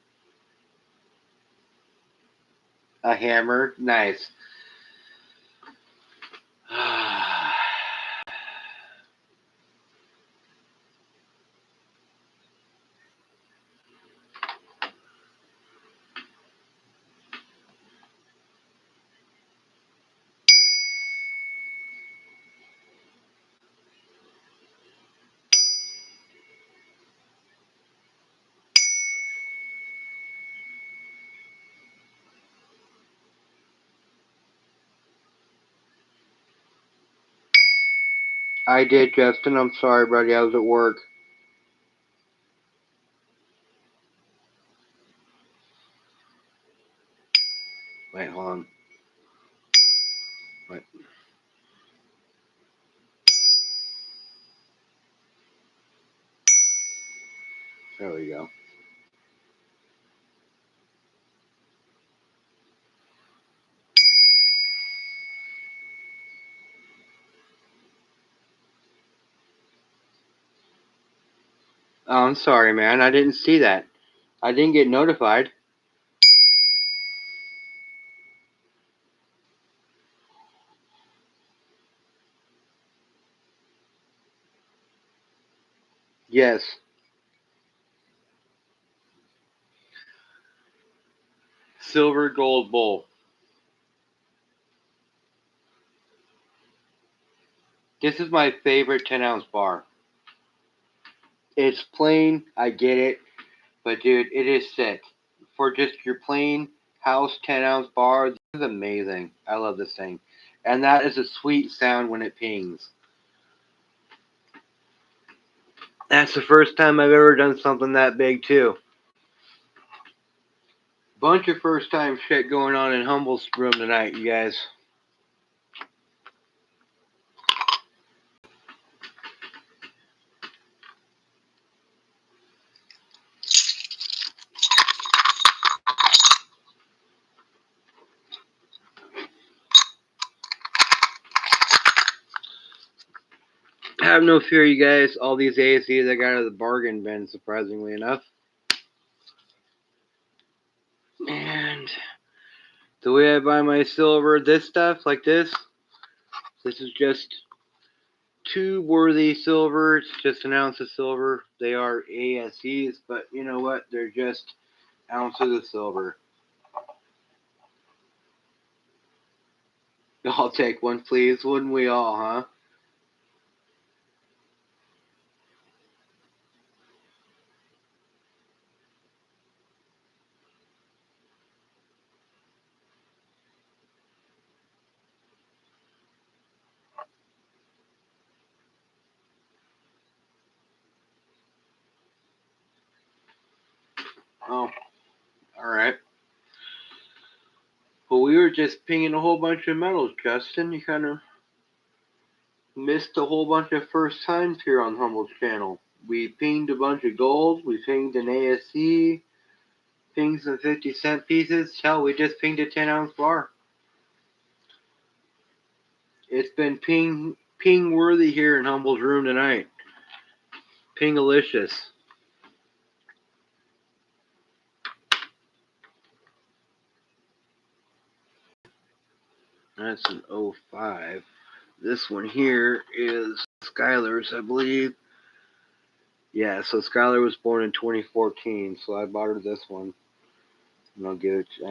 A hammer, nice. I did, Justin. I'm sorry, buddy. I was at work. Wait, hold on. Wait. There we go. Oh, I'm sorry, man. I didn't see that. I didn't get notified. Yes. Silver gold bowl. This is my favorite 10-ounce bar. It's plain, I get it, but dude, it is sick. For just your plain house 10-ounce bar, this is amazing. I love this thing. And that is a sweet sound when it pings. That's the first time I've ever done something that big, too. Bunch of first time shit going on in Humble's room tonight, you guys. Have no fear, you guys. All these ASEs I got out of the bargain bin, surprisingly enough. And the way I buy my silver, this stuff, like this is just two worthy silver. It's just an ounce of silver. They are ASEs, but you know what? They're just ounces of silver. I'll take one, please. Wouldn't we all, huh? Oh, alright. Well, we were just pinging a whole bunch of medals, Justin. You kind of missed a whole bunch of first times here on Humble's channel. We pinged a bunch of gold. We pinged an ASE. Pinged some 50-cent pieces. Hell, we just pinged a 10-ounce bar. It's been ping worthy here in Humble's room tonight. Pingalicious. That's an 05. This one here is Skylar's, I believe. Yeah, so Skylar was born in 2014, so I bought her this one. And I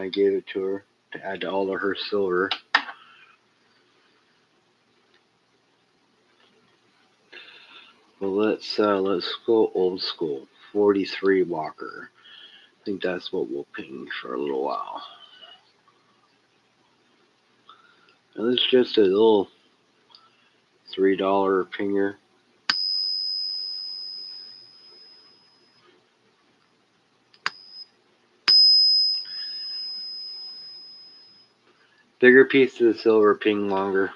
gave it to her to add to all of her silver. Well, let's go old school. 43 Walker. I think that's what we'll ping for a little while. Now, this is just a little $3 pinger. Bigger pieces of silver ping longer.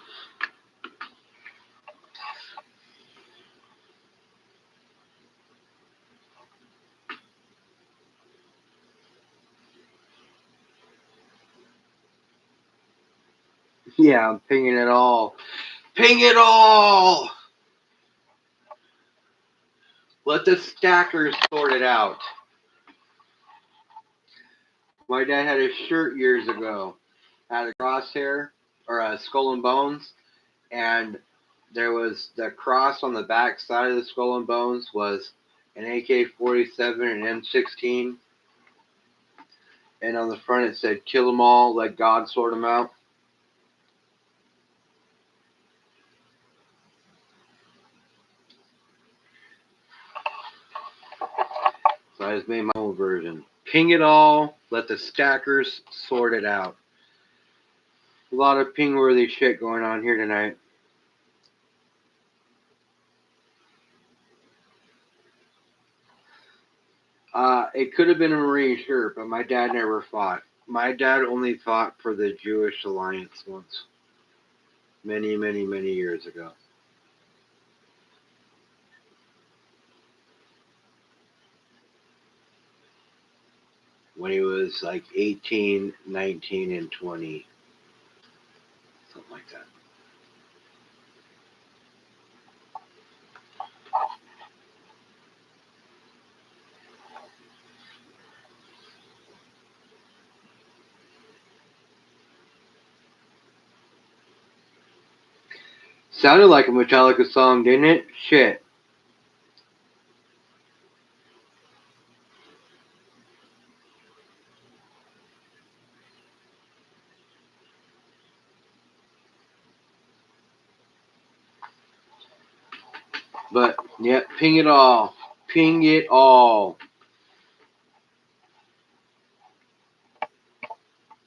Yeah, I'm pinging it all. Ping it all! Let the stackers sort it out. My dad had a shirt years ago. Had a crosshair, or a skull and bones, and there was the cross on the back side of the skull and bones was an AK-47 and M16, and on the front it said "Kill them all, let God sort them out." So I just made my own version. Ping it all, let the stackers sort it out. A lot of ping-worthy shit going on here tonight. It could have been a Marine shirt, but my dad never fought. My dad only fought for the Jewish Alliance once, many, many, many years ago. When he was like 18, 19, and 20, something like that. Sounded like a Metallica song, didn't it? Shit. But, yeah, ping it all. Ping it all.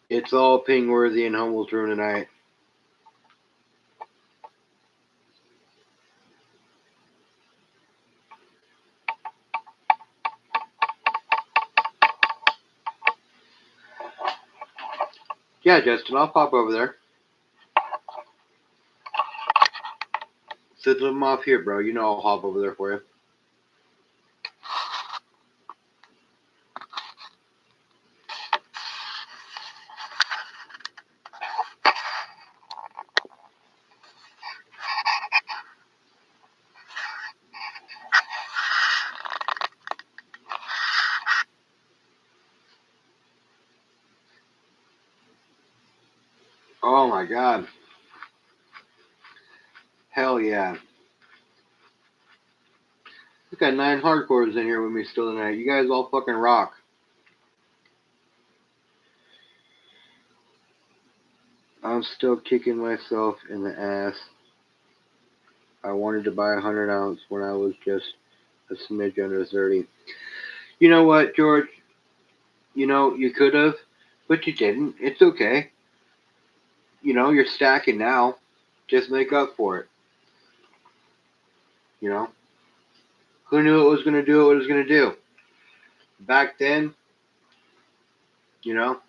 It's all ping worthy in Humble's room tonight. Yeah, Justin, I'll pop over there. Sit them off here, bro. You know I'll hop over there for you. Oh my god. Hell yeah. We got 9 hardcores in here with me still tonight. You guys all fucking rock. I'm still kicking myself in the ass. I wanted to buy a 100 ounce when I was just a smidge under 30. You know what, George? You know, you could have, but you didn't. It's okay. You know, you're stacking now. Just make up for it. You know? Who knew it was going to do what it was going to do? Back then, you know,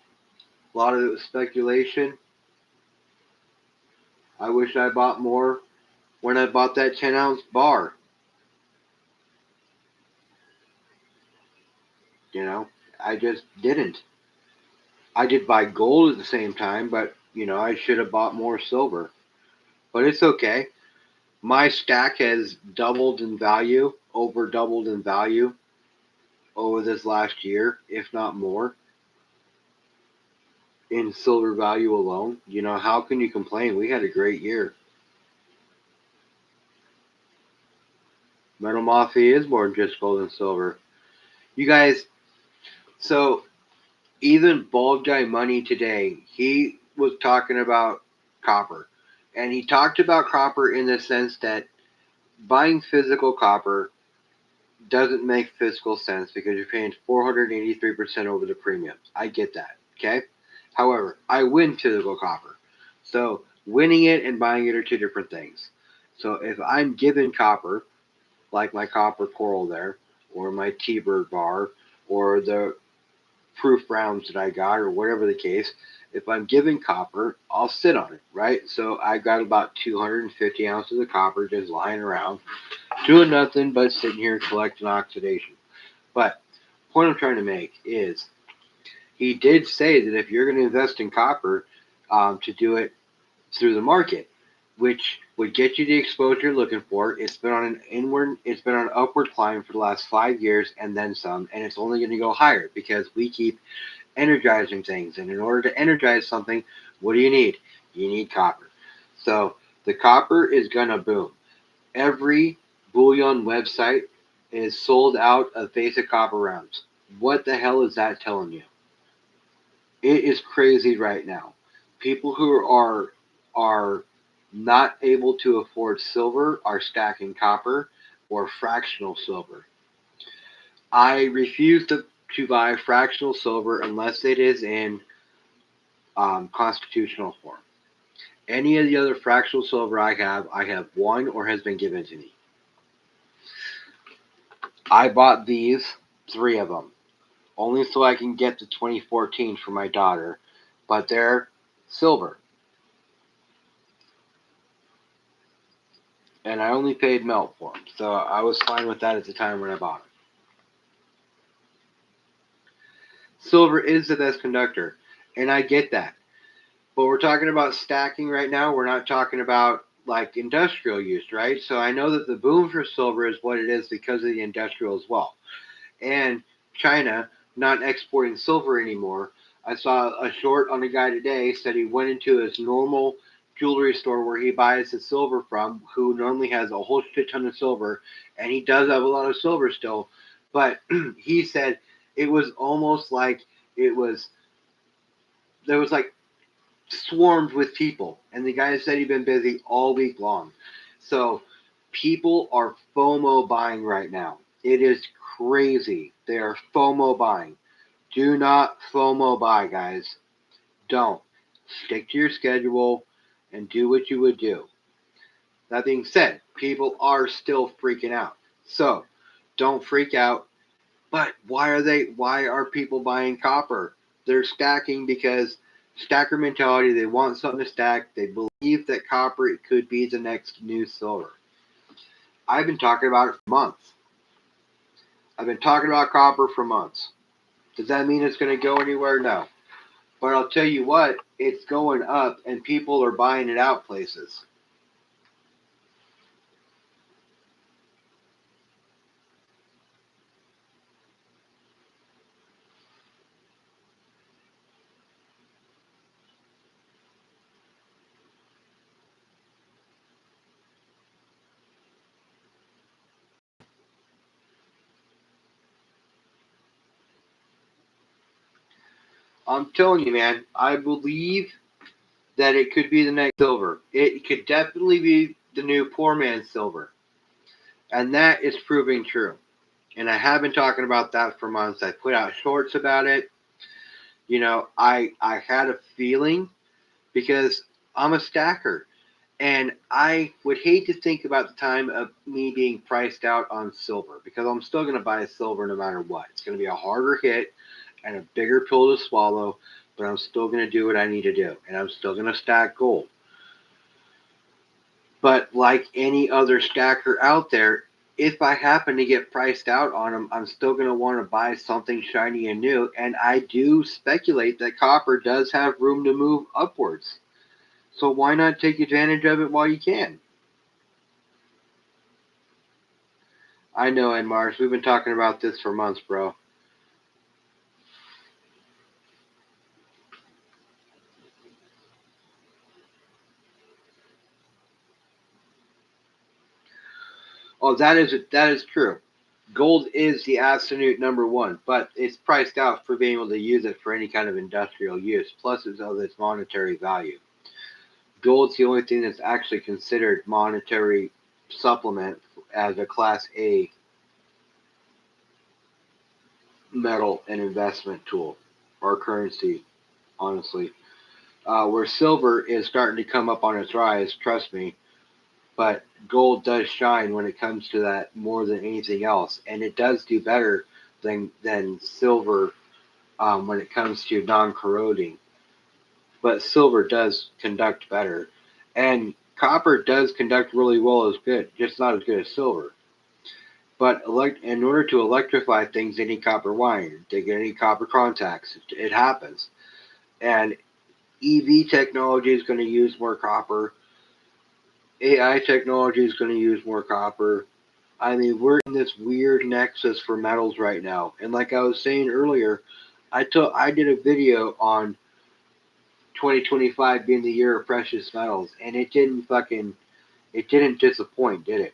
a lot of it was speculation. I wish I bought more when I bought that 10 ounce bar. You know, I just didn't. I did buy gold at the same time, but, you know, I should have bought more silver. But it's okay. My stack has doubled in value, over doubled in value over this last year, if not more, in silver value alone. You know, how can you complain? We had a great year. Metal Mafia is more than just gold and silver. You guys, so even Bald Guy Money today, he was talking about copper. And he talked about copper in the sense that buying physical copper doesn't make physical sense because you're paying 483% over the premiums. I get that. Okay? However, I win physical copper. So winning it and buying it are two different things. So if I'm given copper, like my copper coral there, or my T-Bird bar, or the proof rounds that I got, or whatever the case, if I'm given copper, I'll sit on it, right? So I got about 250 ounces of copper just lying around, doing nothing but sitting here collecting oxidation. But the point I'm trying to make is he did say that if you're going to invest in copper, to do it through the market, which would get you the exposure you're looking for. It's been on an upward climb for the last 5 years and then some, and it's only going to go higher because we keep energizing things. And in order to energize something, what do you need? You need copper. So the copper is going to boom. Every bullion website is sold out of basic copper rounds. What the hell is that telling you? It is crazy right now. People who are not able to afford silver are stacking copper or fractional silver. I refuse to buy fractional silver unless it is in constitutional form. Any of the other fractional silver I have won or has been given to me. I bought these, 3 of them. only so I can get the 2014 for my daughter, but they're silver. And I only paid melt for them, so I was fine with that at the time when I bought them. Silver is the best conductor, and I get that. But we're talking about stacking right now. We're not talking about like industrial use, right? So I know that the boom for silver is what it is because of the industrial as well. And China not exporting silver anymore. I saw a short on a guy today said he went into his normal jewelry store where he buys his silver from, who normally has a whole shit ton of silver, and he does have a lot of silver still. But he said it was almost like it was there was like swarmed with people, and the guy said he'd been busy all week long. So people are FOMO buying right now. It is crazy. They are FOMO buying. Do not FOMO buy, guys. Don't. Stick to your schedule and do what you would do. That being said, people are still freaking out. So don't freak out. But why are people buying copper? They're stacking because stacker mentality, they want something to stack. They believe that copper it could be the next new silver. I've been talking about it for months. I've been talking about copper for months. Does that mean it's going to go anywhere? No. But I'll tell you what, it's going up and people are buying it out places. I'm telling you, man, I believe that it could be the next silver. It could definitely be the new poor man's silver. And that is proving true. And I have been talking about that for months. I put out shorts about it. You know, I had a feeling because I'm a stacker. And I would hate to think about the time of me being priced out on silver because I'm still going to buy silver no matter what. It's going to be a harder hit and a bigger pill to swallow, but I'm still going to do what I need to do. And I'm still going to stack gold. But like any other stacker out there, if I happen to get priced out on them, I'm still going to want to buy something shiny and new. And I do speculate that copper does have room to move upwards. So why not take advantage of it while you can? I know, Ed Mars. We've been talking about this for months, bro. Oh, that is true. Gold is the absolute number one, but it's priced out for being able to use it for any kind of industrial use. Plus, it's of its monetary value. Gold's the only thing that's actually considered monetary supplement as a Class A metal and investment tool or currency, honestly. Where silver is starting to come up on its rise, trust me, but gold does shine when it comes to that more than anything else, and it does do better than silver when it comes to non-corroding. But silver does conduct better, and copper does conduct really well as good, just not as good as silver. But in order to electrify things, they need copper wire. They need copper contacts. It happens, and EV technology is going to use more copper. AI technology is going to use more copper. I mean, we're in this weird nexus for metals right now. And like I was saying earlier, I did a video on 2025 being the year of precious metals, and it didn't disappoint, did it?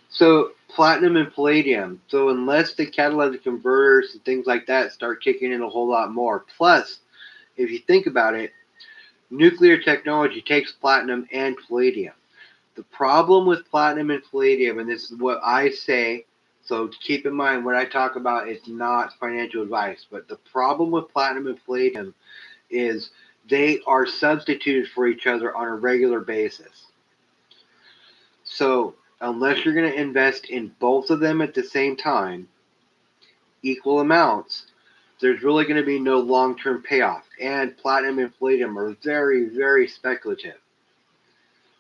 So platinum and palladium. So unless the catalytic converters and things like that start kicking in a whole lot more, plus if you think about it, nuclear technology takes platinum and palladium. The problem with platinum and palladium, and this is what I say So keep in mind, what I talk about is not financial advice. But the problem with platinum and palladium is they are substituted for each other on a regular basis. So unless you're going to invest in both of them at the same time, equal amounts, there's really going to be no long-term payoff. And platinum and palladium are very, very speculative.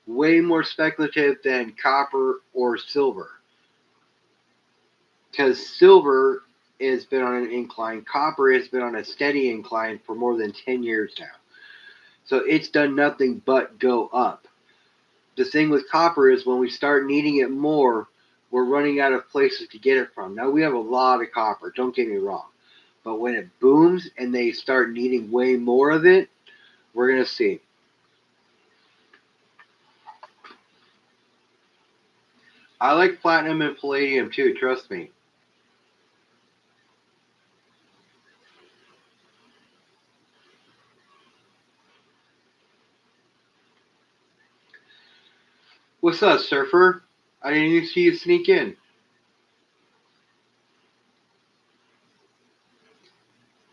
Way more speculative than copper or silver. Because silver has been on an incline, copper has been on a steady incline for more than 10 years now. So it's done nothing but go up. The thing with copper is when we start needing it more, we're running out of places to get it from. Now we have a lot of copper, don't get me wrong. But when it booms and they start needing way more of it, we're going to see. I like platinum and palladium too, trust me. What's up, Surfer? I didn't even see you sneak in.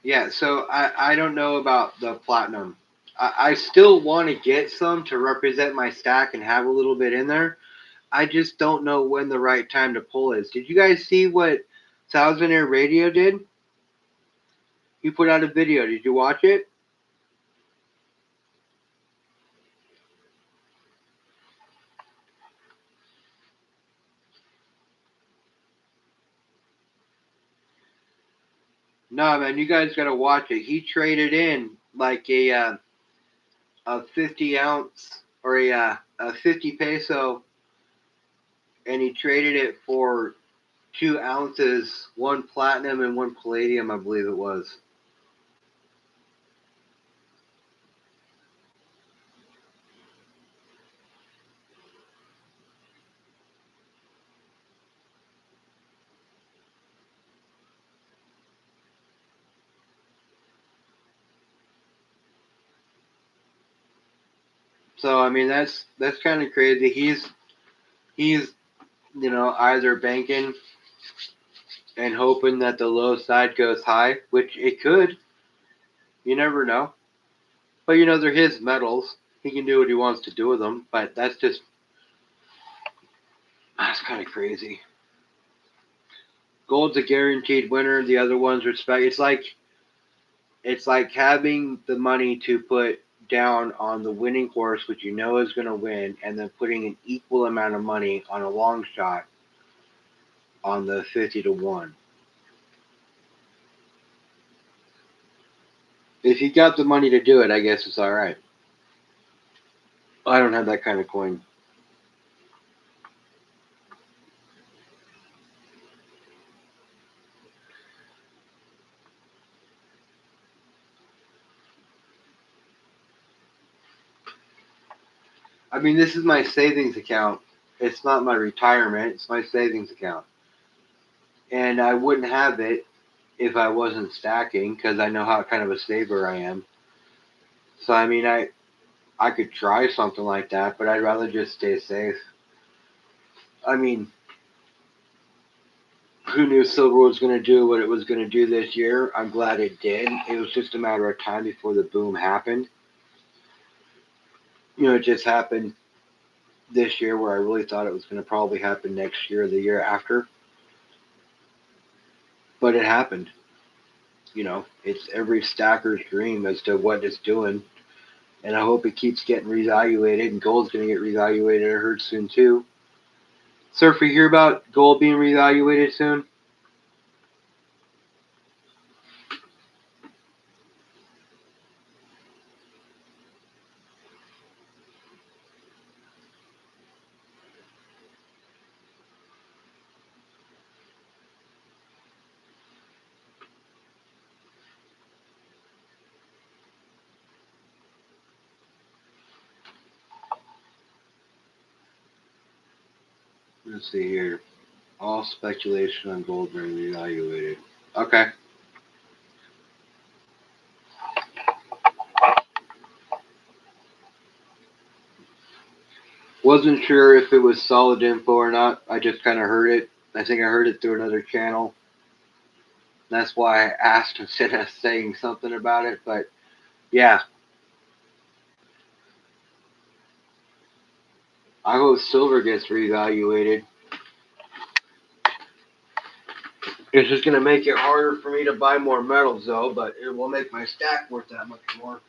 Yeah, so I don't know about the platinum. I still want to get some to represent my stack and have a little bit in there. I just don't know when the right time to pull is. Did you guys see what Thousand Air Radio did? He put out a video. Did you watch it? No, man, you guys got to watch it. He traded in like a 50 ounce or a 50 peso, and he traded it for 2 ounces, one platinum and one palladium, I believe it was. So I mean that's kind of crazy. He's either banking and hoping that the low side goes high, which it could. You never know. But they're his metals. He can do what he wants to do with them. But that's kind of crazy. Gold's a guaranteed winner. The other ones respect. It's like having the money to put down on the winning horse, which you know is going to win, and then putting an equal amount of money on a long shot on the 50-1. If you got the money to do it, I guess it's all right. I don't have that kind of coin. I mean, this is my savings account. It's not my retirement. It's my savings account. And I wouldn't have it if I wasn't stacking because I know how kind of a saver I am. So, I mean, I could try something like that, but I'd rather just stay safe. I mean, who knew silver was going to do what it was going to do this year? I'm glad it did. It was just a matter of time before the boom happened. It just happened this year where I really thought it was going to probably happen next year or the year after. But it happened. It's every stacker's dream as to what it's doing. And I hope it keeps getting reevaluated, and gold's going to get reevaluated, I heard, soon too. Surfer, you hear about gold being reevaluated soon? Let's see here. All speculation on gold being reevaluated. Okay. Wasn't sure if it was solid info or not. I just kind of heard it. I think I heard it through another channel. That's why I asked instead of saying something about it. But yeah, I hope silver gets reevaluated. It's just going to make it harder for me to buy more metals, though, but it will make my stack worth that much more.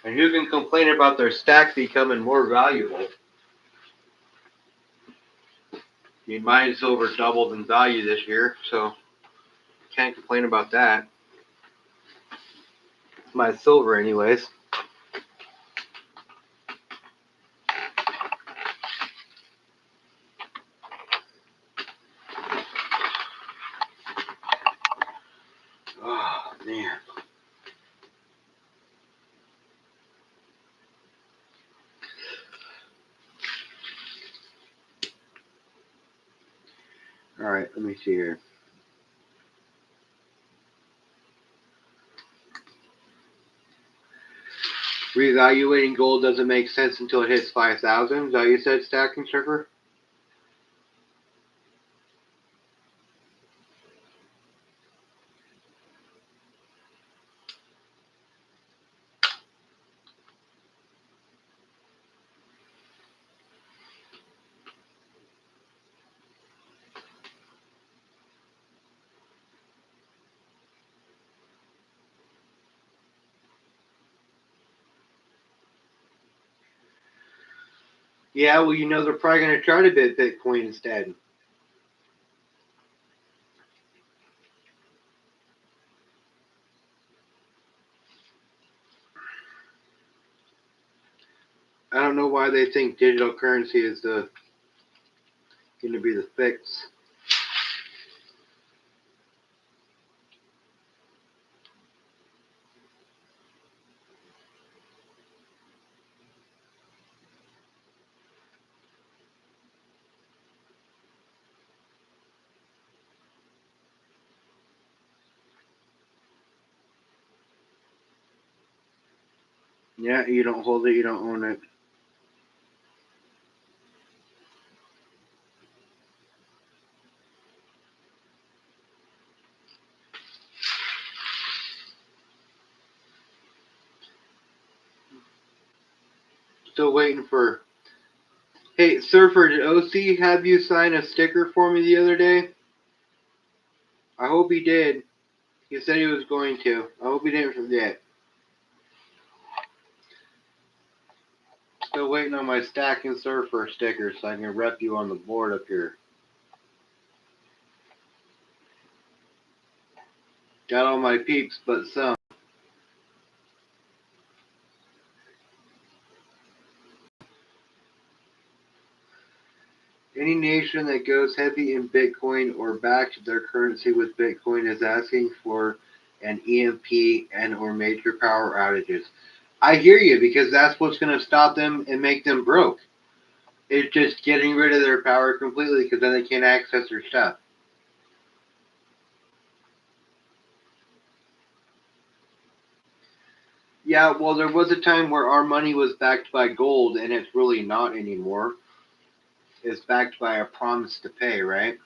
And who can complain about their stack becoming more valuable? I mean, mine's silver doubled in value this year, so can't complain about that. My silver, anyways. Oh, man. All right, let me see here. Reevaluating gold doesn't make sense until it hits 5,000. Is that what you said, Stacking Surfer? Yeah, well, you know they're probably going to try to bid Bitcoin instead. I don't know why they think digital currency is going to be the fix. Yeah, you don't hold it, you don't own it. Still waiting for. Hey, Surfer, did OC have you sign a sticker for me the other day? I hope he did. He said he was going to. I hope he didn't forget. Still waiting on my Stacking Surfer sticker so I can rep you on the board up here. Got all my peeps, but some. Any nation that goes heavy in Bitcoin or backs their currency with Bitcoin is asking for an EMP and or major power outages. I hear you, because that's what's going to stop them and make them broke. It's just getting rid of their power completely, because then they can't access their stuff. Yeah, well, there was a time where our money was backed by gold, and it's really not anymore. It's backed by a promise to pay, right?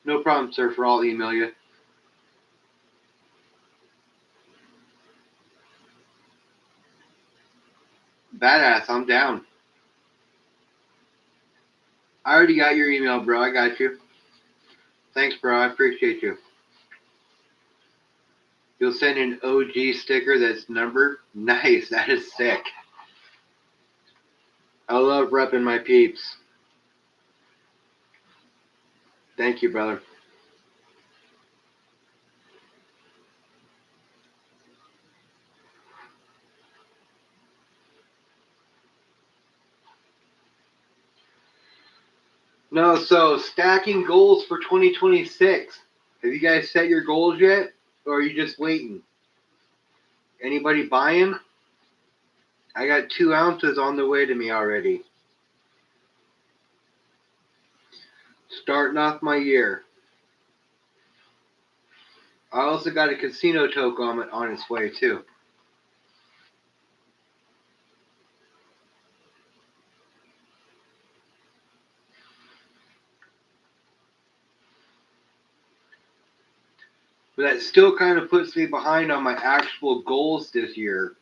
No problem, sir, for I'll email you. Badass, I'm down. I already got your email, bro. I got you. Thanks, bro. I appreciate you. You'll send an OG sticker that's numbered? Nice. That is sick. I love repping my peeps. Thank you, brother. No, so stacking goals for 2026. Have you guys set your goals yet? Or are you just waiting? Anybody buying? I got 2 ounces on the way to me already. starting off my year. I also got a casino token on its way too. But that still kind of puts me behind on my actual goals this year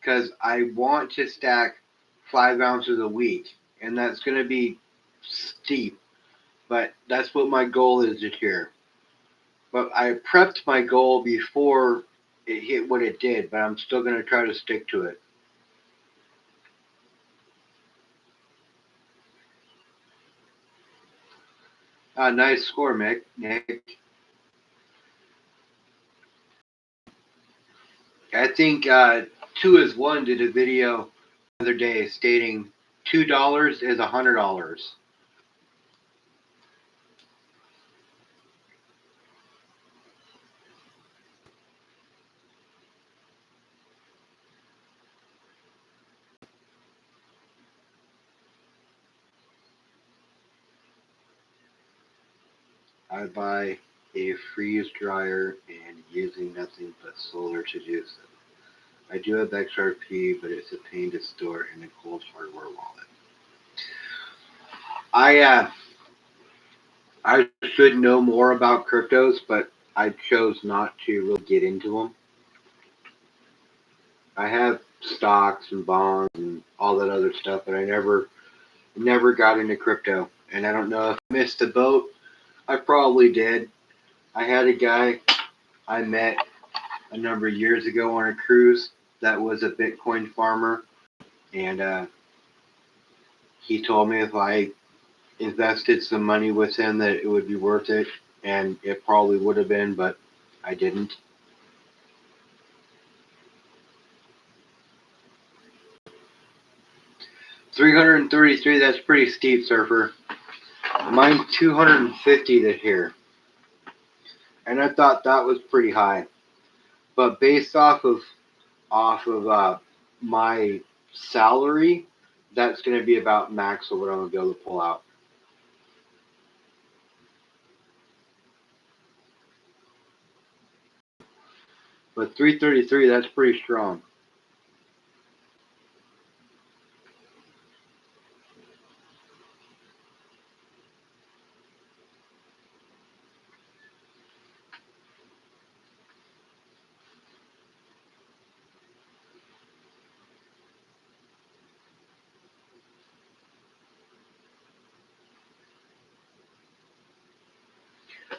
because I want to stack 5 ounces a week, and that's going to be steep. But that's what my goal is this year. But I prepped my goal before it hit what it did, but I'm still going to try to stick to it. Nice score, Nick. I think 2is1 did a video the other day stating $2 is $100. I buy a freeze dryer and using nothing but solar to do so. I do have XRP, but it's a pain to store in a cold hardware wallet. I should know more about cryptos, but I chose not to really get into them. I have stocks and bonds and all that other stuff, but I never got into crypto. And I don't know if I missed the boat. I probably did. I had a guy I met a number of years ago on a cruise that was a Bitcoin farmer, and he told me if I invested some money with him that it would be worth it, and it probably would have been, but I didn't. $333, that's pretty steep, Surfer. Mine's 250 this year. And I thought that was pretty high. But based off of my salary, that's going to be about max of what I'm going to be able to pull out. But 333, that's pretty strong.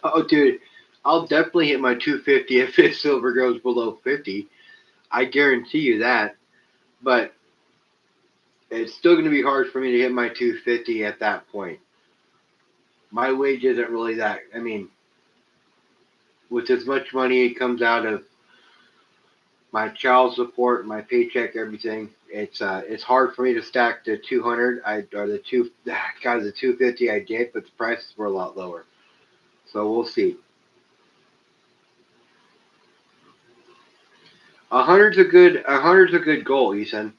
Oh, dude, I'll definitely hit my 250 if silver goes below 50. I guarantee you that. But it's still going to be hard for me to hit my 250 at that point. My wage isn't really that. I mean, with as much money it comes out of my child support, my paycheck, everything, it's hard for me to stack the 200. The 250 I did, but the prices were a lot lower. So we'll see. 100's a good goal, Ethan.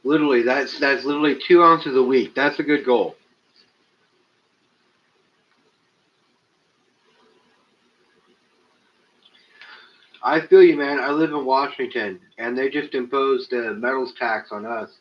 Literally, that's literally 2 ounces a week. That's a good goal. I feel you, man. I live in Washington, and they just imposed a metals tax on us.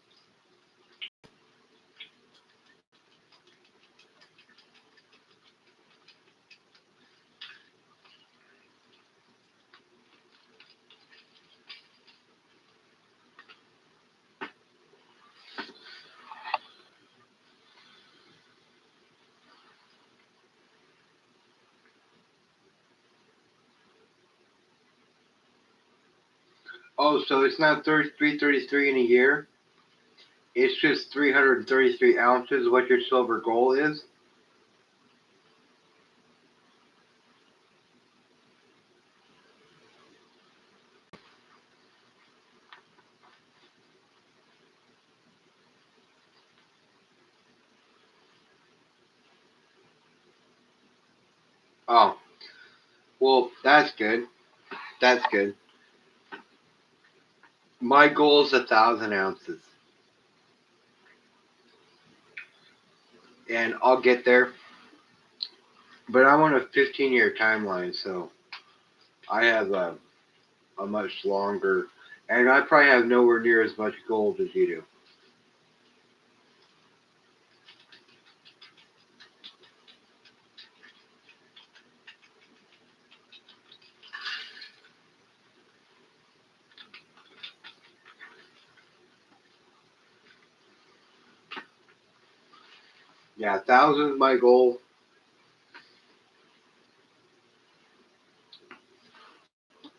Oh, so it's not 333 in a year. It's just 333 ounces. What your silver goal is. Oh, well, that's good. That's good. My goal is 1,000 ounces. and I'll get there. But I'm on a 15-year timeline, so I have a much longer, and I probably have nowhere near as much gold as you do. Yeah, 1,000 is my goal.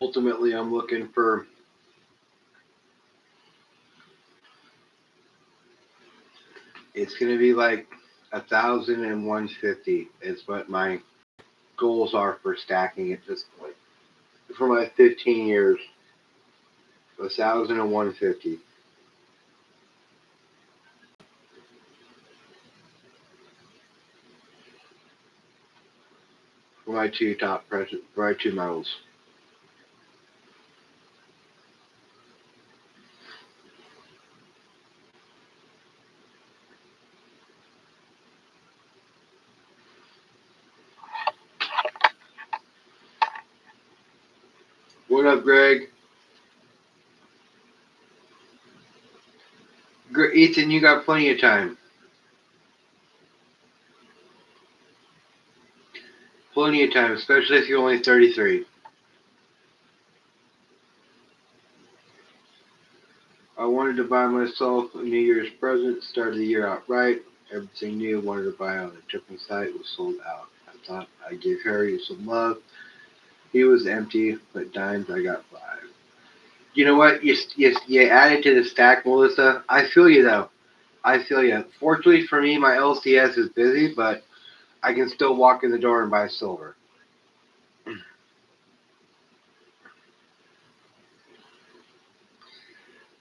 Ultimately, I'm looking for. It's gonna be like 1,050 is what my goals are for stacking at this point. For my 15 years, 1,150 for my two top present, for my two medals. What up, Greg? Ethan, you got plenty of time. Plenty of time, especially if you're only 33. I wanted to buy myself a New Year's present, started the year out right. Everything new, wanted to buy on a different site, was sold out. I thought I'd give Harry some love. He was empty, but dimes I got 5. You know what? You added to the stack, Melissa. I feel you, though. I feel you. Fortunately for me, my LCS is busy, but I can still walk in the door and buy silver.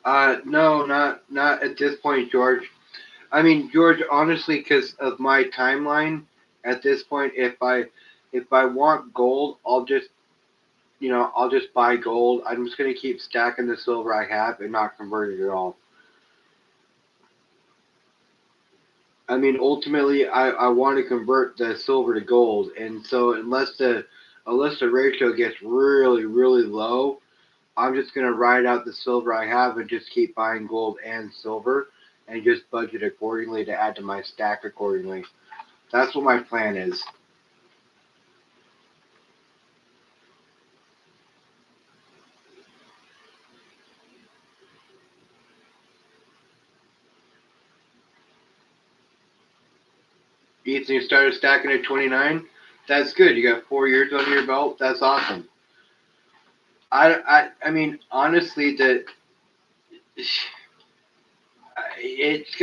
No, not at this point, George. I mean, George, honestly, because of my timeline, at this point, if I want gold, I'll just buy gold. I'm just gonna keep stacking the silver I have and not convert it at all. I mean, ultimately, I want to convert the silver to gold, and so unless the ratio gets really really low, I'm just gonna ride out the silver I have and just keep buying gold and silver, and just budget accordingly to add to my stack accordingly. That's what my plan is. Ethan, you started stacking at 29. That's good. You got 4 years under your belt. That's awesome. I mean, honestly, that it's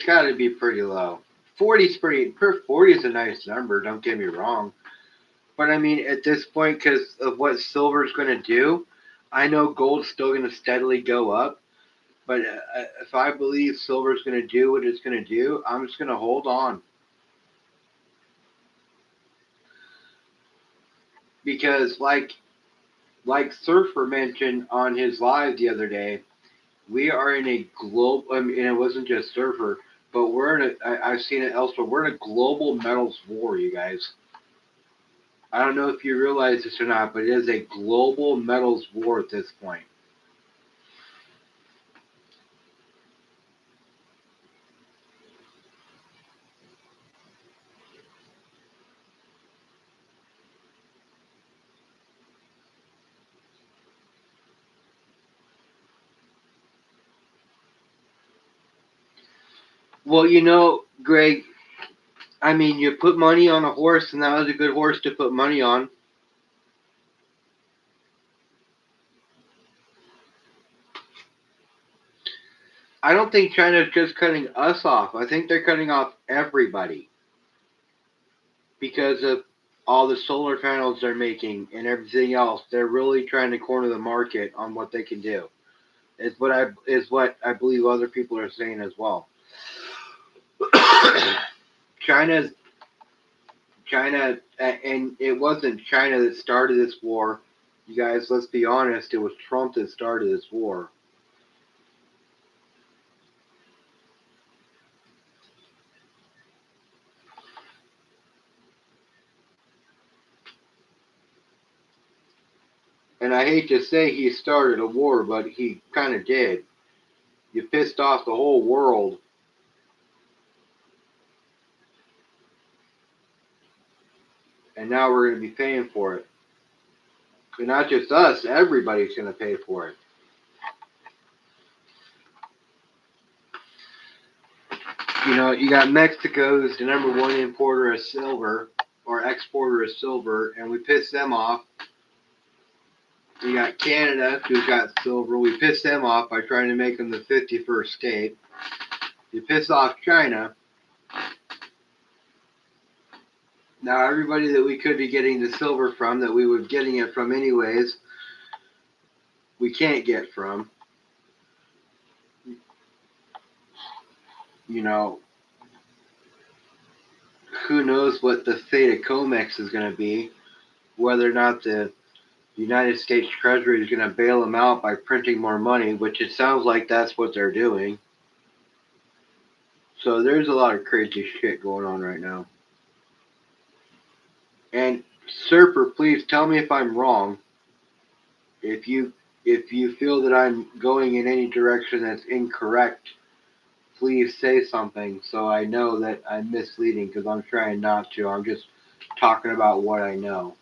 got to be pretty low. 40's pretty. 40 is a nice number. Don't get me wrong. But I mean, at this point, because of what silver's going to do, I know gold's still going to steadily go up. But if I believe silver's going to do what it's going to do, I'm just going to hold on because, like Surfer mentioned on his live the other day, we are in a global. I mean, and it wasn't just Surfer, but we're in a. I've seen it elsewhere. We're in a global metals war, you guys. I don't know if you realize this or not, but it is a global metals war at this point. Well, Greg, I mean, you put money on a horse, and that was a good horse to put money on. I don't think China's just cutting us off. I think they're cutting off everybody because of all the solar panels they're making and everything else. They're really trying to corner the market on what they can do. Is what I believe other people are saying as well. China's China, and it wasn't China that started this war. You guys, let's be honest. It was Trump that started this war. And I hate to say he started a war, but he kind of did. You pissed off the whole world. And now we're going to be paying for it. And not just us, everybody's going to pay for it. You know, you got Mexico, who's the number one importer of silver, or exporter of silver, and we pissed them off. You got Canada, who's got silver. We pissed them off by trying to make them the 51st state. You piss off China. Now, everybody that we could be getting the silver from, that we were getting it from anyways, we can't get from. You know, who knows what the fate of COMEX is going to be, whether or not the United States Treasury is going to bail them out by printing more money, which it sounds like that's what they're doing. So there's a lot of crazy shit going on right now. And Surfer, please tell me if I'm wrong. If you feel that I'm going in any direction that's incorrect, please say something so I know that I'm misleading, because I'm trying not to. I'm just talking about what I know.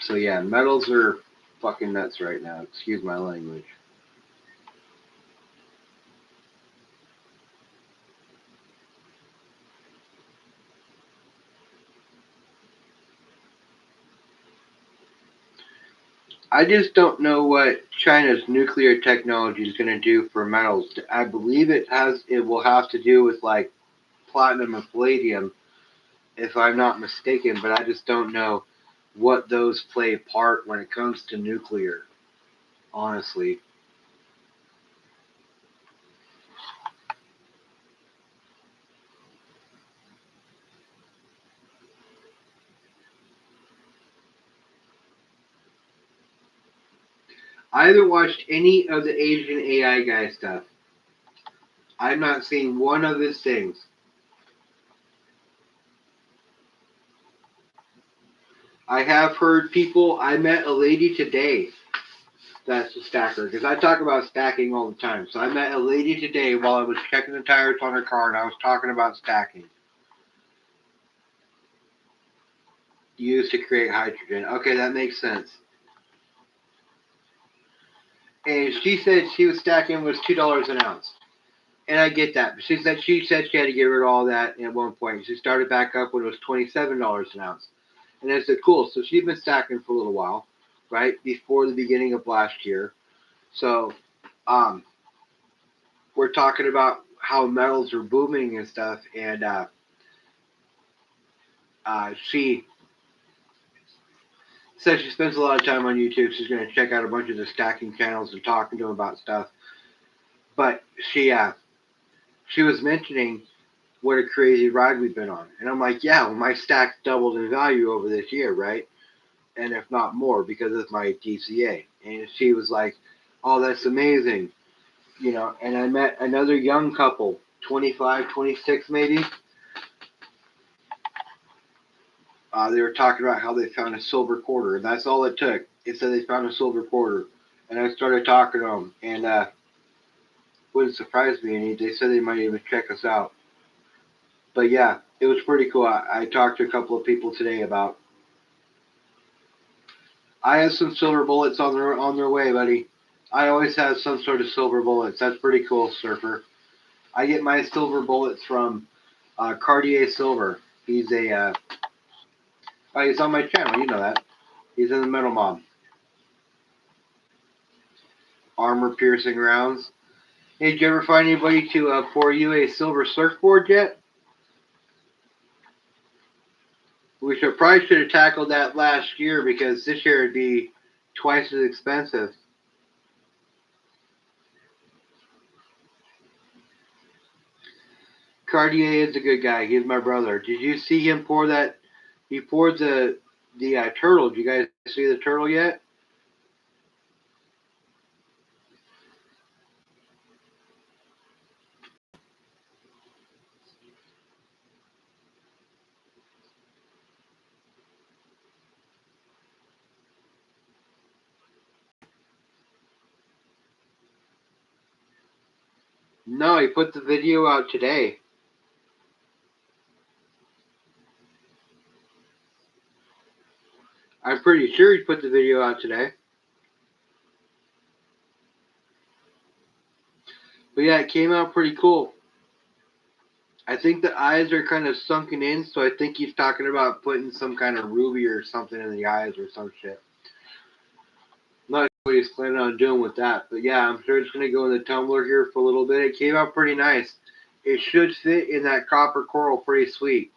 So yeah, metals are fucking nuts right now. Excuse my language. I just don't know what China's nuclear technology is going to do for metals. I believe it will have to do with like platinum and palladium, if I'm not mistaken, but I just don't know what those play a part when it comes to nuclear, honestly. I haven't watched any of the Asian AI guy stuff. I've not seen one of his things. I have heard people. I met a lady today that's a stacker, because I talk about stacking all the time. So I met a lady today while I was checking the tires on her car, and I was talking about stacking used to create hydrogen. Okay, that makes sense. And she said she was stacking was $2 an ounce. And I get that. But she said she had to get rid of all that at one point. She started back up when it was $27 an ounce. And I said, cool. So she's been stacking for a little while, right? Before the beginning of last year. So we're talking about how metals are booming and stuff. And she said she spends a lot of time on YouTube. She's going to check out a bunch of the stacking channels and talking to them about stuff. But she was mentioning what a crazy ride we've been on. And I'm like, yeah, well, my stack doubled in value over this year, right? And if not more, because of my DCA. And she was like, oh, that's amazing. You know, and I met another young couple, 25, 26 maybe. They were talking about how they found a silver quarter, and that's all it took. It said they found a silver quarter. And I started talking to them, and wouldn't surprise me any. They said they might even check us out. But yeah, it was pretty cool. I talked to a couple of people today about. I have some silver bullets on their way, buddy. I always have some sort of silver bullets. That's pretty cool, Surfer. I get my silver bullets from Cartier Silver. He's he's on my channel. You know that. He's in the Metal Mob. Armor piercing rounds. Hey, did you ever find anybody to pour you a silver surfboard yet? We probably should have tackled that last year, because this year it'd be twice as expensive. Cartier is a good guy. He's my brother. Did you see him pour that? He poured the turtle. Did you guys see the turtle yet? No, he put the video out today. I'm pretty sure he put the video out today. But yeah, it came out pretty cool. I think the eyes are kind of sunken in, so I think he's talking about putting some kind of ruby or something in the eyes or some shit. I'm not sure what he's planning on doing with that, but yeah, I'm sure it's going to go in the tumbler here for a little bit. It came out pretty nice. It should fit in that copper coral pretty sweet.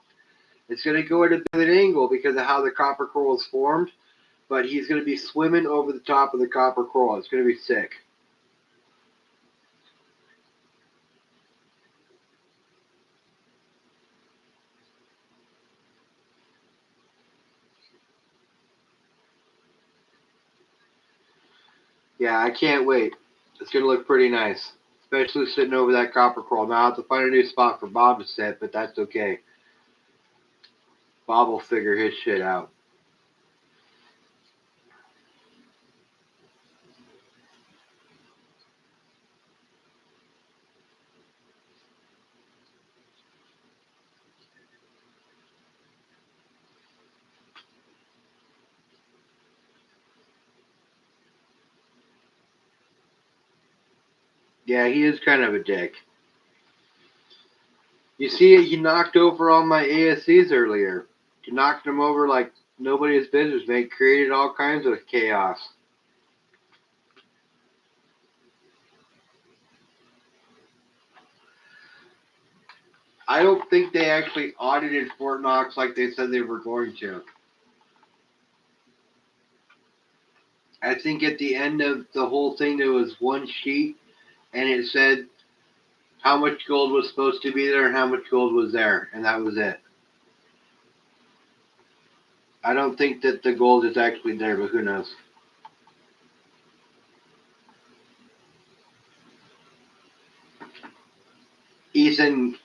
It's going to go at a bit of an angle because of how the copper coral is formed, but he's going to be swimming over the top of the copper coral. It's going to be sick. Yeah, I can't wait. It's going to look pretty nice, especially sitting over that copper coral. Now I have to find a new spot for Bob to sit, but that's okay. Bob will figure his shit out. Yeah, he is kind of a dick. You see, he knocked over all my ASCs earlier. He knocked them over like nobody's business, mate. Created all kinds of chaos. I don't think they actually audited Fort Knox like they said they were going to. I think at the end of the whole thing, there was one sheet, and it said how much gold was supposed to be there and how much gold was there, and that was it. I don't think that the gold is actually there, but who knows? Ethan,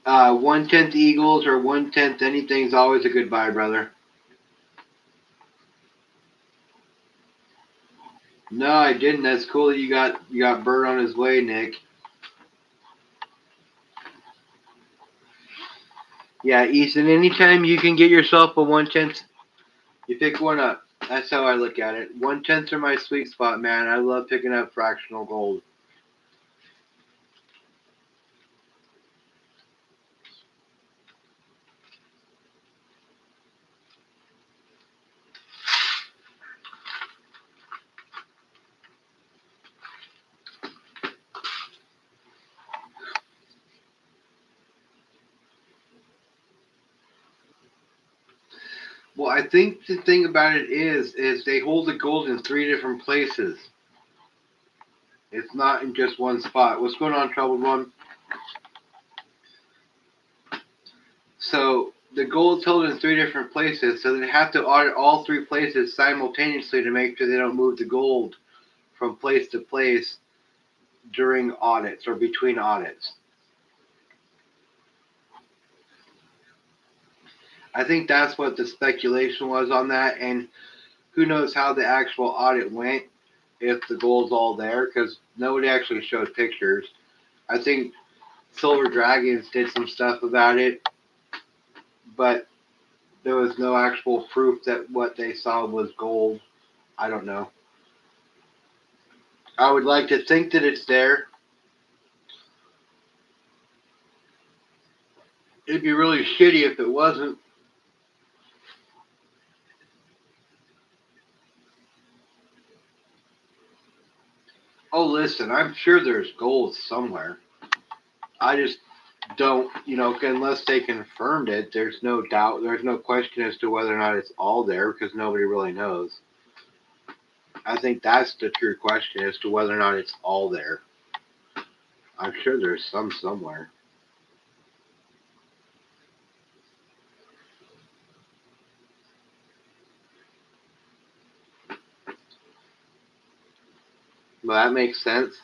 1/10 Eagles or 1/10 anything is always a good buy, brother. No, I didn't. That's cool that you got Bird on his way, Nick. Yeah, Ethan. Anytime you can get yourself a 1/10, you pick one up. That's how I look at it. 1/10s are my sweet spot, man. I love picking up fractional gold. Well, I think the thing about it is they hold the gold in 3 different places. It's not in just one spot. What's going on, Troubled One? So the gold's held in 3 different places, so they have to audit all 3 places simultaneously to make sure they don't move the gold from place to place during audits or between audits. I think that's what the speculation was on that, and who knows how the actual audit went if the gold's all there, because nobody actually showed pictures. I think Silver Dragons did some stuff about it, but there was no actual proof that what they saw was gold. I don't know. I would like to think that it's there. It'd be really shitty if it wasn't. Oh, listen, I'm sure there's gold somewhere. I just don't, unless they confirmed it, there's no doubt, there's no question as to whether or not it's all there because nobody really knows. I think that's the true question as to whether or not it's all there. I'm sure there's some somewhere. Well, that makes sense.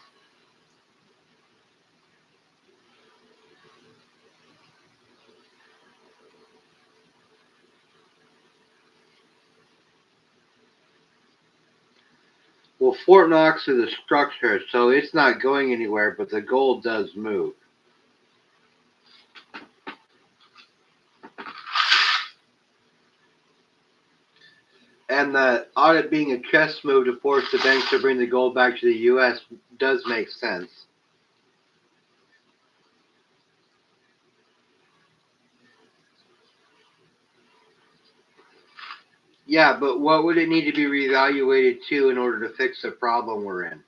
Well, Fort Knox is a structure, so it's not going anywhere, but the gold does move. And the audit being a chess move to force the banks to bring the gold back to the U.S. does make sense. Yeah, but what would it need to be reevaluated to in order to fix the problem we're in?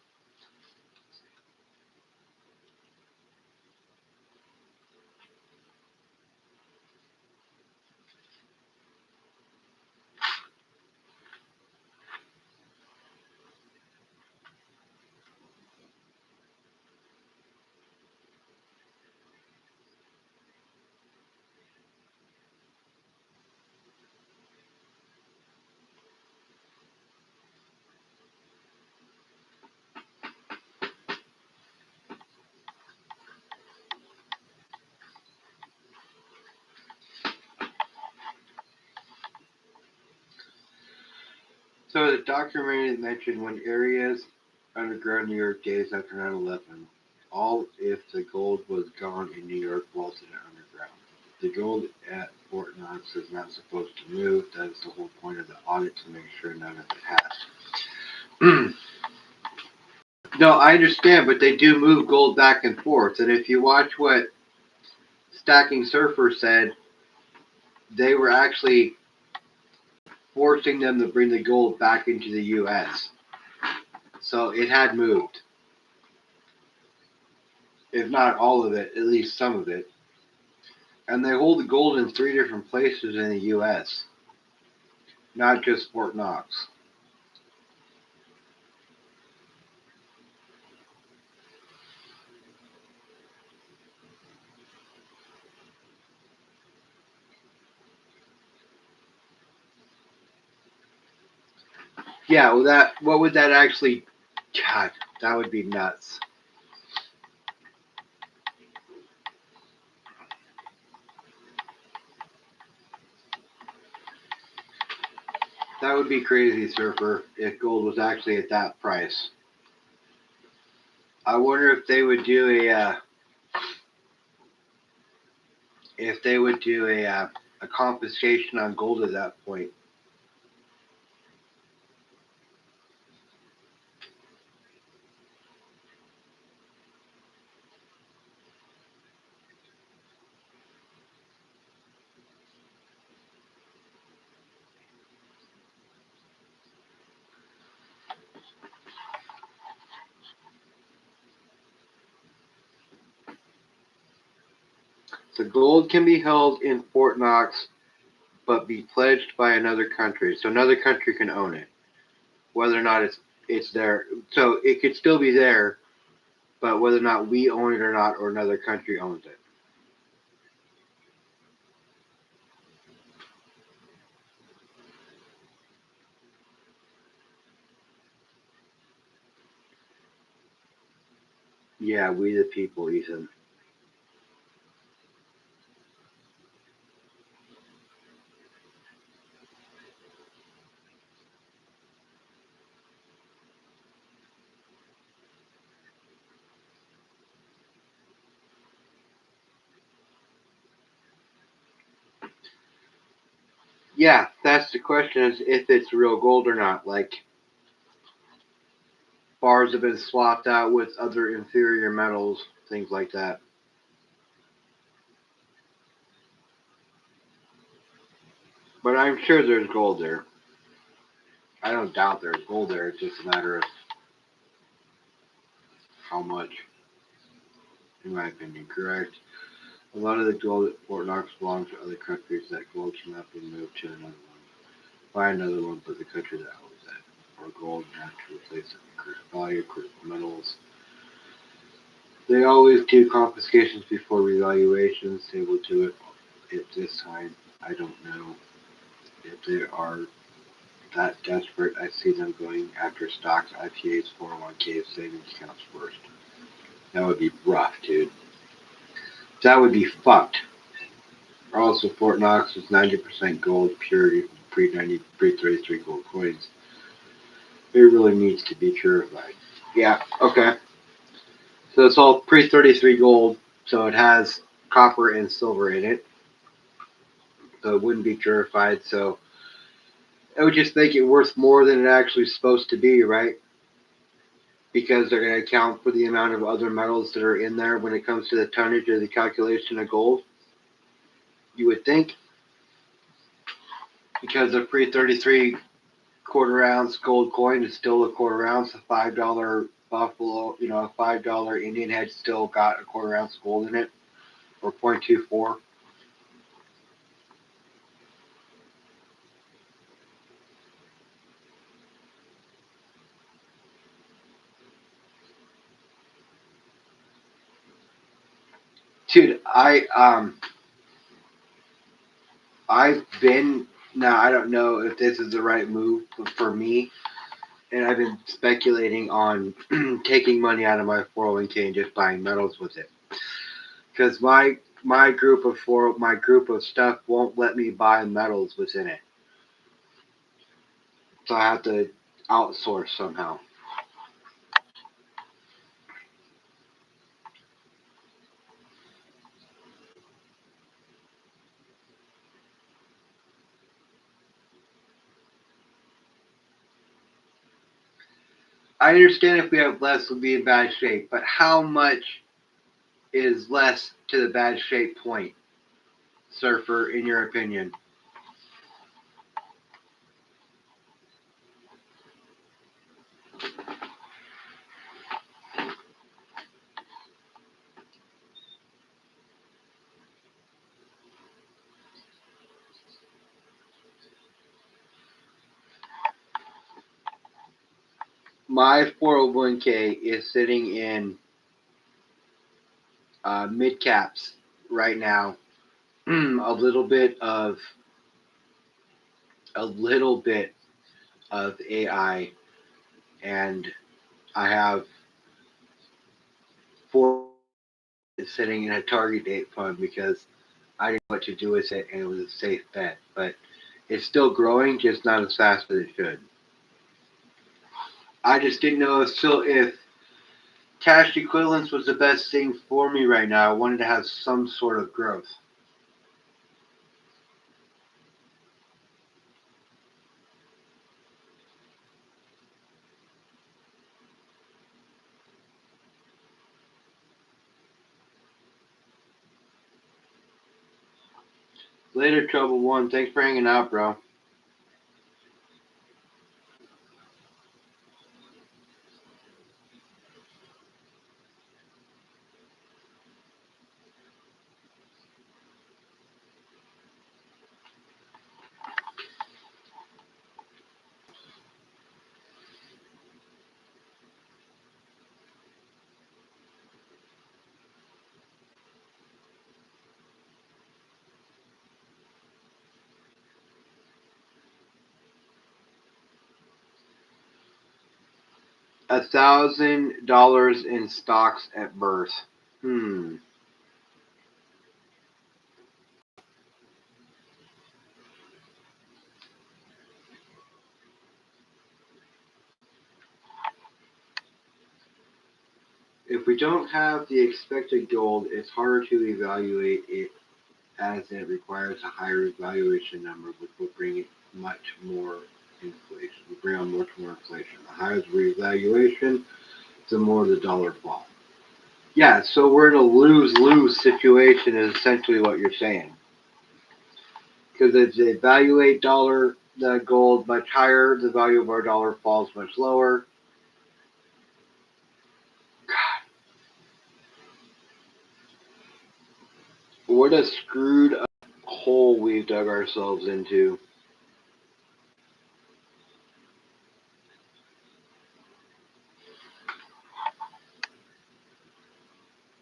So the documentary mentioned when areas underground New York days after 9/11, all if the gold was gone in New York vaulted underground. The gold at Fort Knox is not supposed to move. That is the whole point of the audit, to make sure none of it has. No, I understand, but they do move gold back and forth. And if you watch what Stacking Surfer said, they were actually forcing them to bring the gold back into the U.S. So it had moved. If not all of it, at least some of it. And they hold the gold in 3 different places in the U.S., not just Fort Knox. Yeah, well, what would that actually? God, that would be nuts. That would be crazy, Surfer, if gold was actually at that price. I wonder if they would do a confiscation on gold at that point. So gold can be held in Fort Knox, but be pledged by another country. So another country can own it, whether or not it's there. So it could still be there, but whether or not we own it or not, or another country owns it. Yeah, we the people, Ethan. Yeah, that's the question: is if it's real gold or not. Like bars have been swapped out with other inferior metals, things like that. But I'm sure there's gold there. I don't doubt there's gold there. It's just a matter of how much, in my opinion. Correct. A lot of the gold at Fort Knox belongs to other countries. That gold cannot be moved to another one. By another one, but the country that owns it. Or gold not to replace it in current value, critical metals. They always do confiscations before revaluations. They will do it at this time. I don't know if they are that desperate. I see them going after stocks, IPAs, 401ks, savings accounts first. That would be rough, dude. That would be fucked. Also, Fort Knox is 90% gold purity, pre-33 gold coins. It really needs to be purified. Yeah, okay. So it's all pre-33 gold, so it has copper and silver in it. So it wouldn't be purified, so I would just make it worth more than it actually is supposed to be, right? Because they're going to account for the amount of other metals that are in there when it comes to the tonnage of the calculation of gold. You would think, because a pre-33 quarter ounce gold coin is still a quarter ounce, a $5 Buffalo, a $5 Indian head still got a quarter ounce gold in it, or 0.24. Dude, I've been, now I don't know if this is the right move for me, and I've been speculating on taking money out of my 401k and just buying metals with it, because my group of stuff won't let me buy metals within it, so I have to outsource somehow. I understand if we have less, we'll be in bad shape, but how much is less to the bad shape point, Surfer, in your opinion? My 401k is sitting in mid caps right now. A little bit of AI, and I have four sitting in a target date fund because I didn't know what to do with it, and it was a safe bet. But it's still growing, just not as fast as it should. I just didn't know if cash equivalence was the best thing for me right now. I wanted to have some sort of growth. Later, Trouble One. Thanks for hanging out, bro. 1,000 dollars in stocks at birth. Hmm. If we don't have the expected gold, it's harder to evaluate it as it requires a higher evaluation number, which will bring it much more inflation. Will bring on much more inflation. The higher the revaluation, the more the dollar falls. Yeah, so we're in a lose-lose situation is essentially what you're saying. Because if they evaluate the gold much higher, the value of our dollar falls much lower. What a screwed up hole we've dug ourselves into.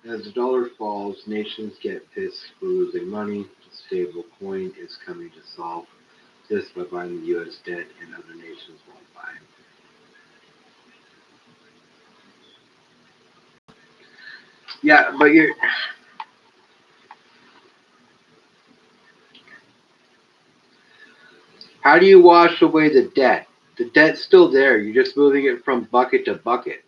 As the dollar falls, nations get pissed for losing money. The stable coin is coming to solve this by buying the U.S. debt, and other nations won't buy. Yeah, but how do you wash away the debt? The debt's still there. You're just moving it from bucket to bucket.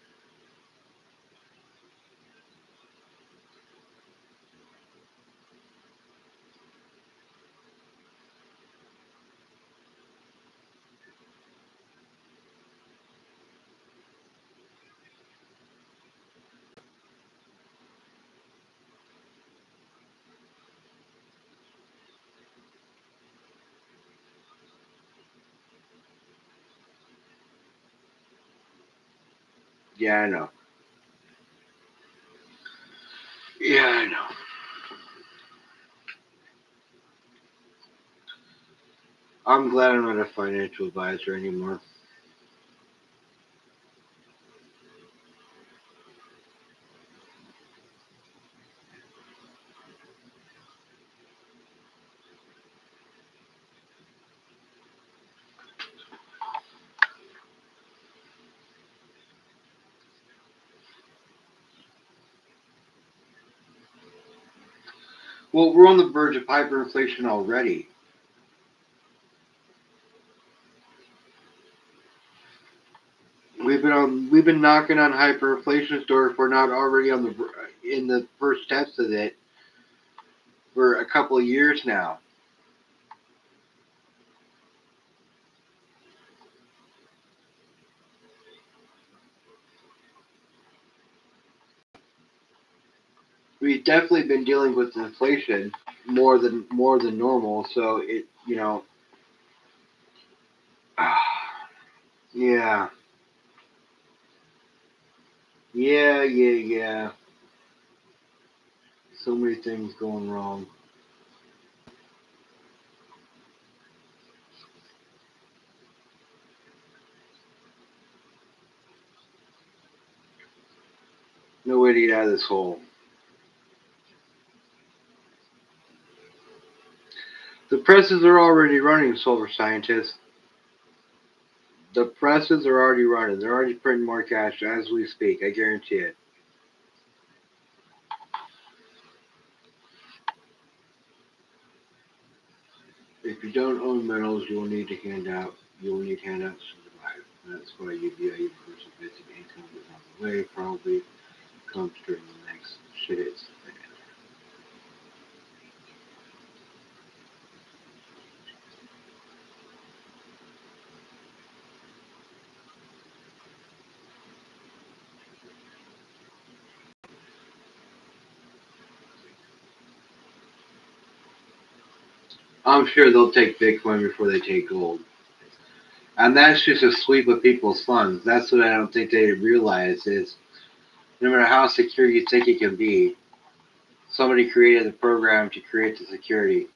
Yeah, I know. Yeah, I know. I'm glad I'm not a financial advisor anymore. Well, we're on the verge of hyperinflation already. We've been knocking on hyperinflation's door if we're not already on in the first steps of it for a couple of years now. We've definitely been dealing with inflation more than normal. So it, yeah, yeah. So many things going wrong. No way to get out of this hole. The presses are already running, solar scientists. The presses are already running. They're already printing more cash as we speak. I guarantee it. If you don't own metals, you will need to hand out. You will need handouts to survive. That's why UBI Universal Basic Income is on the way. Probably comes during the next shit hits the fan. I'm sure they'll take Bitcoin before they take gold. And that's just a sweep of people's funds. That's what I don't think they realize is no matter how secure you think it can be, somebody created the program to create the security.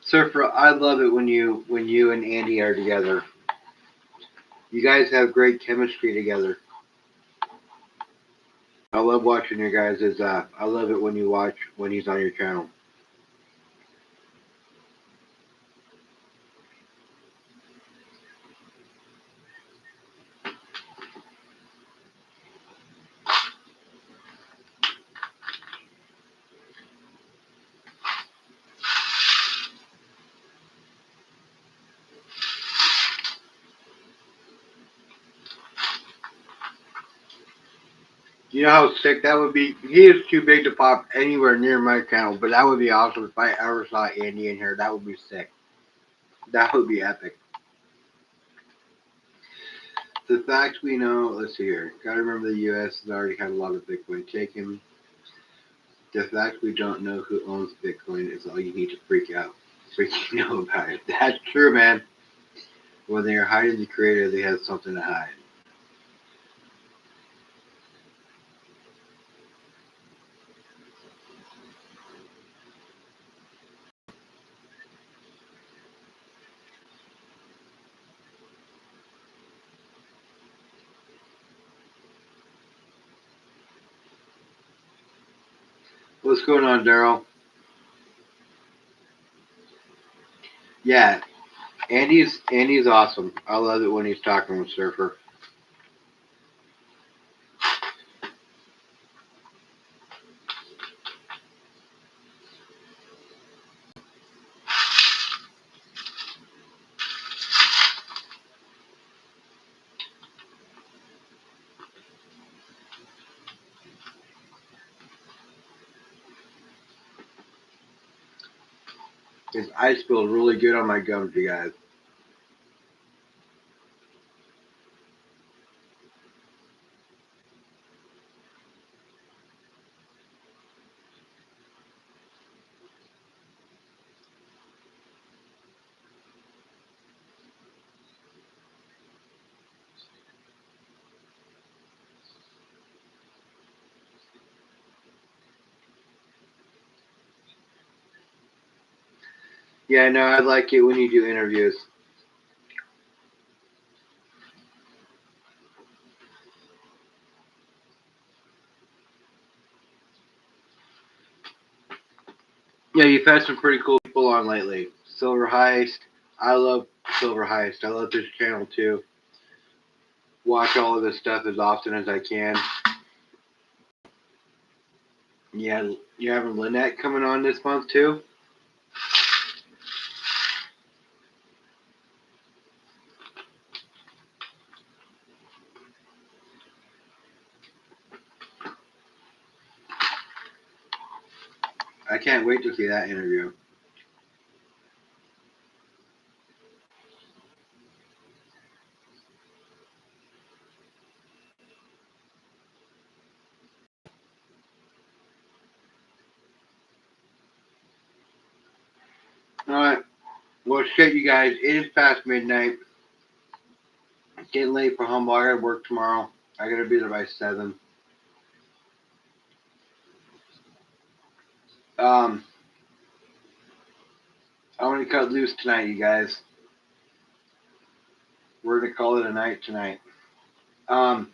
Surfer, I love it when you and Andy are together. You guys have great chemistry together. I love watching your guys. I love it when you watch when he's on your channel. You know how sick that would be? He is too big to pop anywhere near my channel, but that would be awesome if I ever saw Andy in here. That would be sick. That would be epic. The fact we know, let's see here. Gotta remember the U.S. has already had a lot of Bitcoin taken. The fact we don't know who owns Bitcoin is all you need to freak out. Freaking know about it. That's true, man. When they are hiding the creator, they have something to hide. What's going on, Daryl? Yeah, Andy's awesome. I love it when he's talking with Surfer. His ice feels really good on my gums, you guys. Yeah, no, I like it when you do interviews. Yeah, you've had some pretty cool people on lately. Silver Heist. I love Silver Heist. I love this channel too. Watch all of this stuff as often as I can. Yeah, you having Lynette coming on this month too? I can't wait to see that interview. Alright. Well, shit, you guys. It is past midnight. It's getting late for Humble. I gotta work tomorrow. I gotta be there by 7. Um, I want to cut loose tonight, you guys. We're gonna call it a night tonight. Um,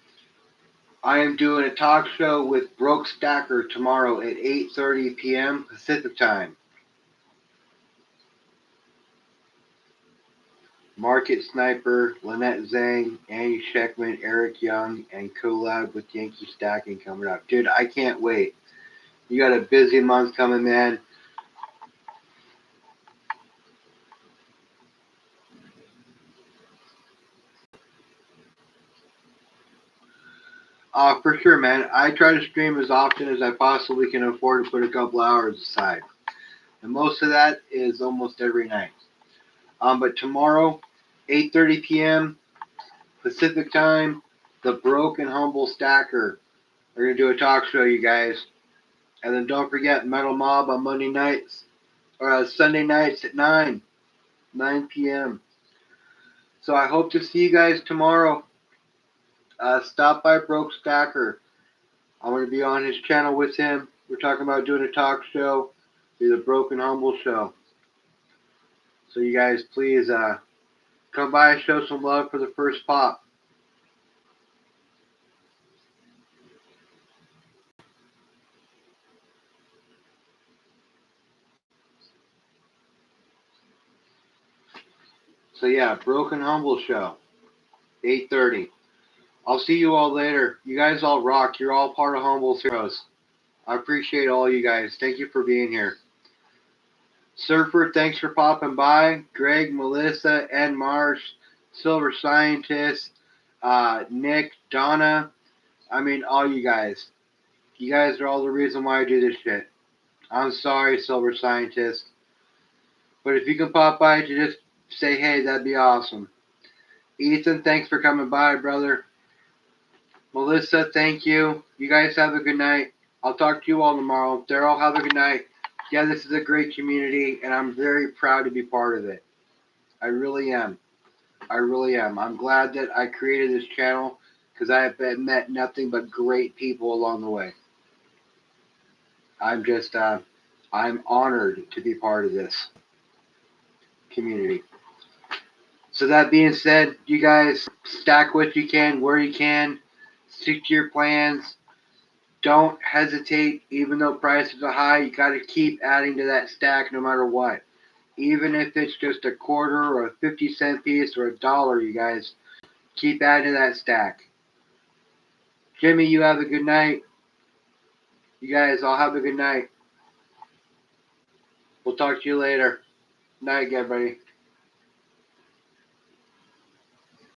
I am doing a talk show with Broke Stacker tomorrow at 8:30 p.m. Pacific time. Market Sniper, Lynette Zhang, Andy Scheckman, Eric Young, and collab with Yankee Stacking coming up. Dude, I can't wait. You got a busy month coming, man. For sure, man. I try to stream as often as I possibly can afford to put a couple hours aside. And most of that is almost every night. But tomorrow, 8:30 p.m. Pacific time, the Broke and Humble Stacker. We're going to do a talk show, you guys. And then don't forget Metal Mob on Monday nights, or Sunday nights at 9 p.m. So I hope to see you guys tomorrow. Stop by Broke Stacker. I'm going to be on his channel with him. We're talking about doing a talk show, do the Broke and Humble show. So you guys, please come by and show some love for the first pop. So yeah, Broke and Humble show, 8:30. I'll see you all later. You guys all rock. You're all part of Humble's heroes. I appreciate all you guys. Thank you for being here. Surfer, thanks for popping by. Greg, Melissa, Ed Marsh, Silver Scientist, Nick, Donna. I mean, all you guys. You guys are all the reason why I do this shit. I'm sorry, Silver Scientist. But if you can pop by to just say hey, that'd be awesome. Ethan, thanks for coming by, brother. Melissa, thank you. You guys have a good night. I'll talk to you all tomorrow. Daryl, have a good night. Yeah, this is a great community, and I'm very proud to be part of it. I really am. I really am. I'm glad that I created this channel because I have met nothing but great people along the way. I'm just, I'm honored to be part of this community. So that being said, you guys stack what you can, where you can, stick to your plans. don't hesitate. Even though prices are high, you got to keep adding to that stack no matter what. Even if it's just a quarter or a 50-cent piece or $1, you guys keep adding to that stack. Jimmy, you have a good night. You guys all have a good night. We'll talk to you later. Night, everybody.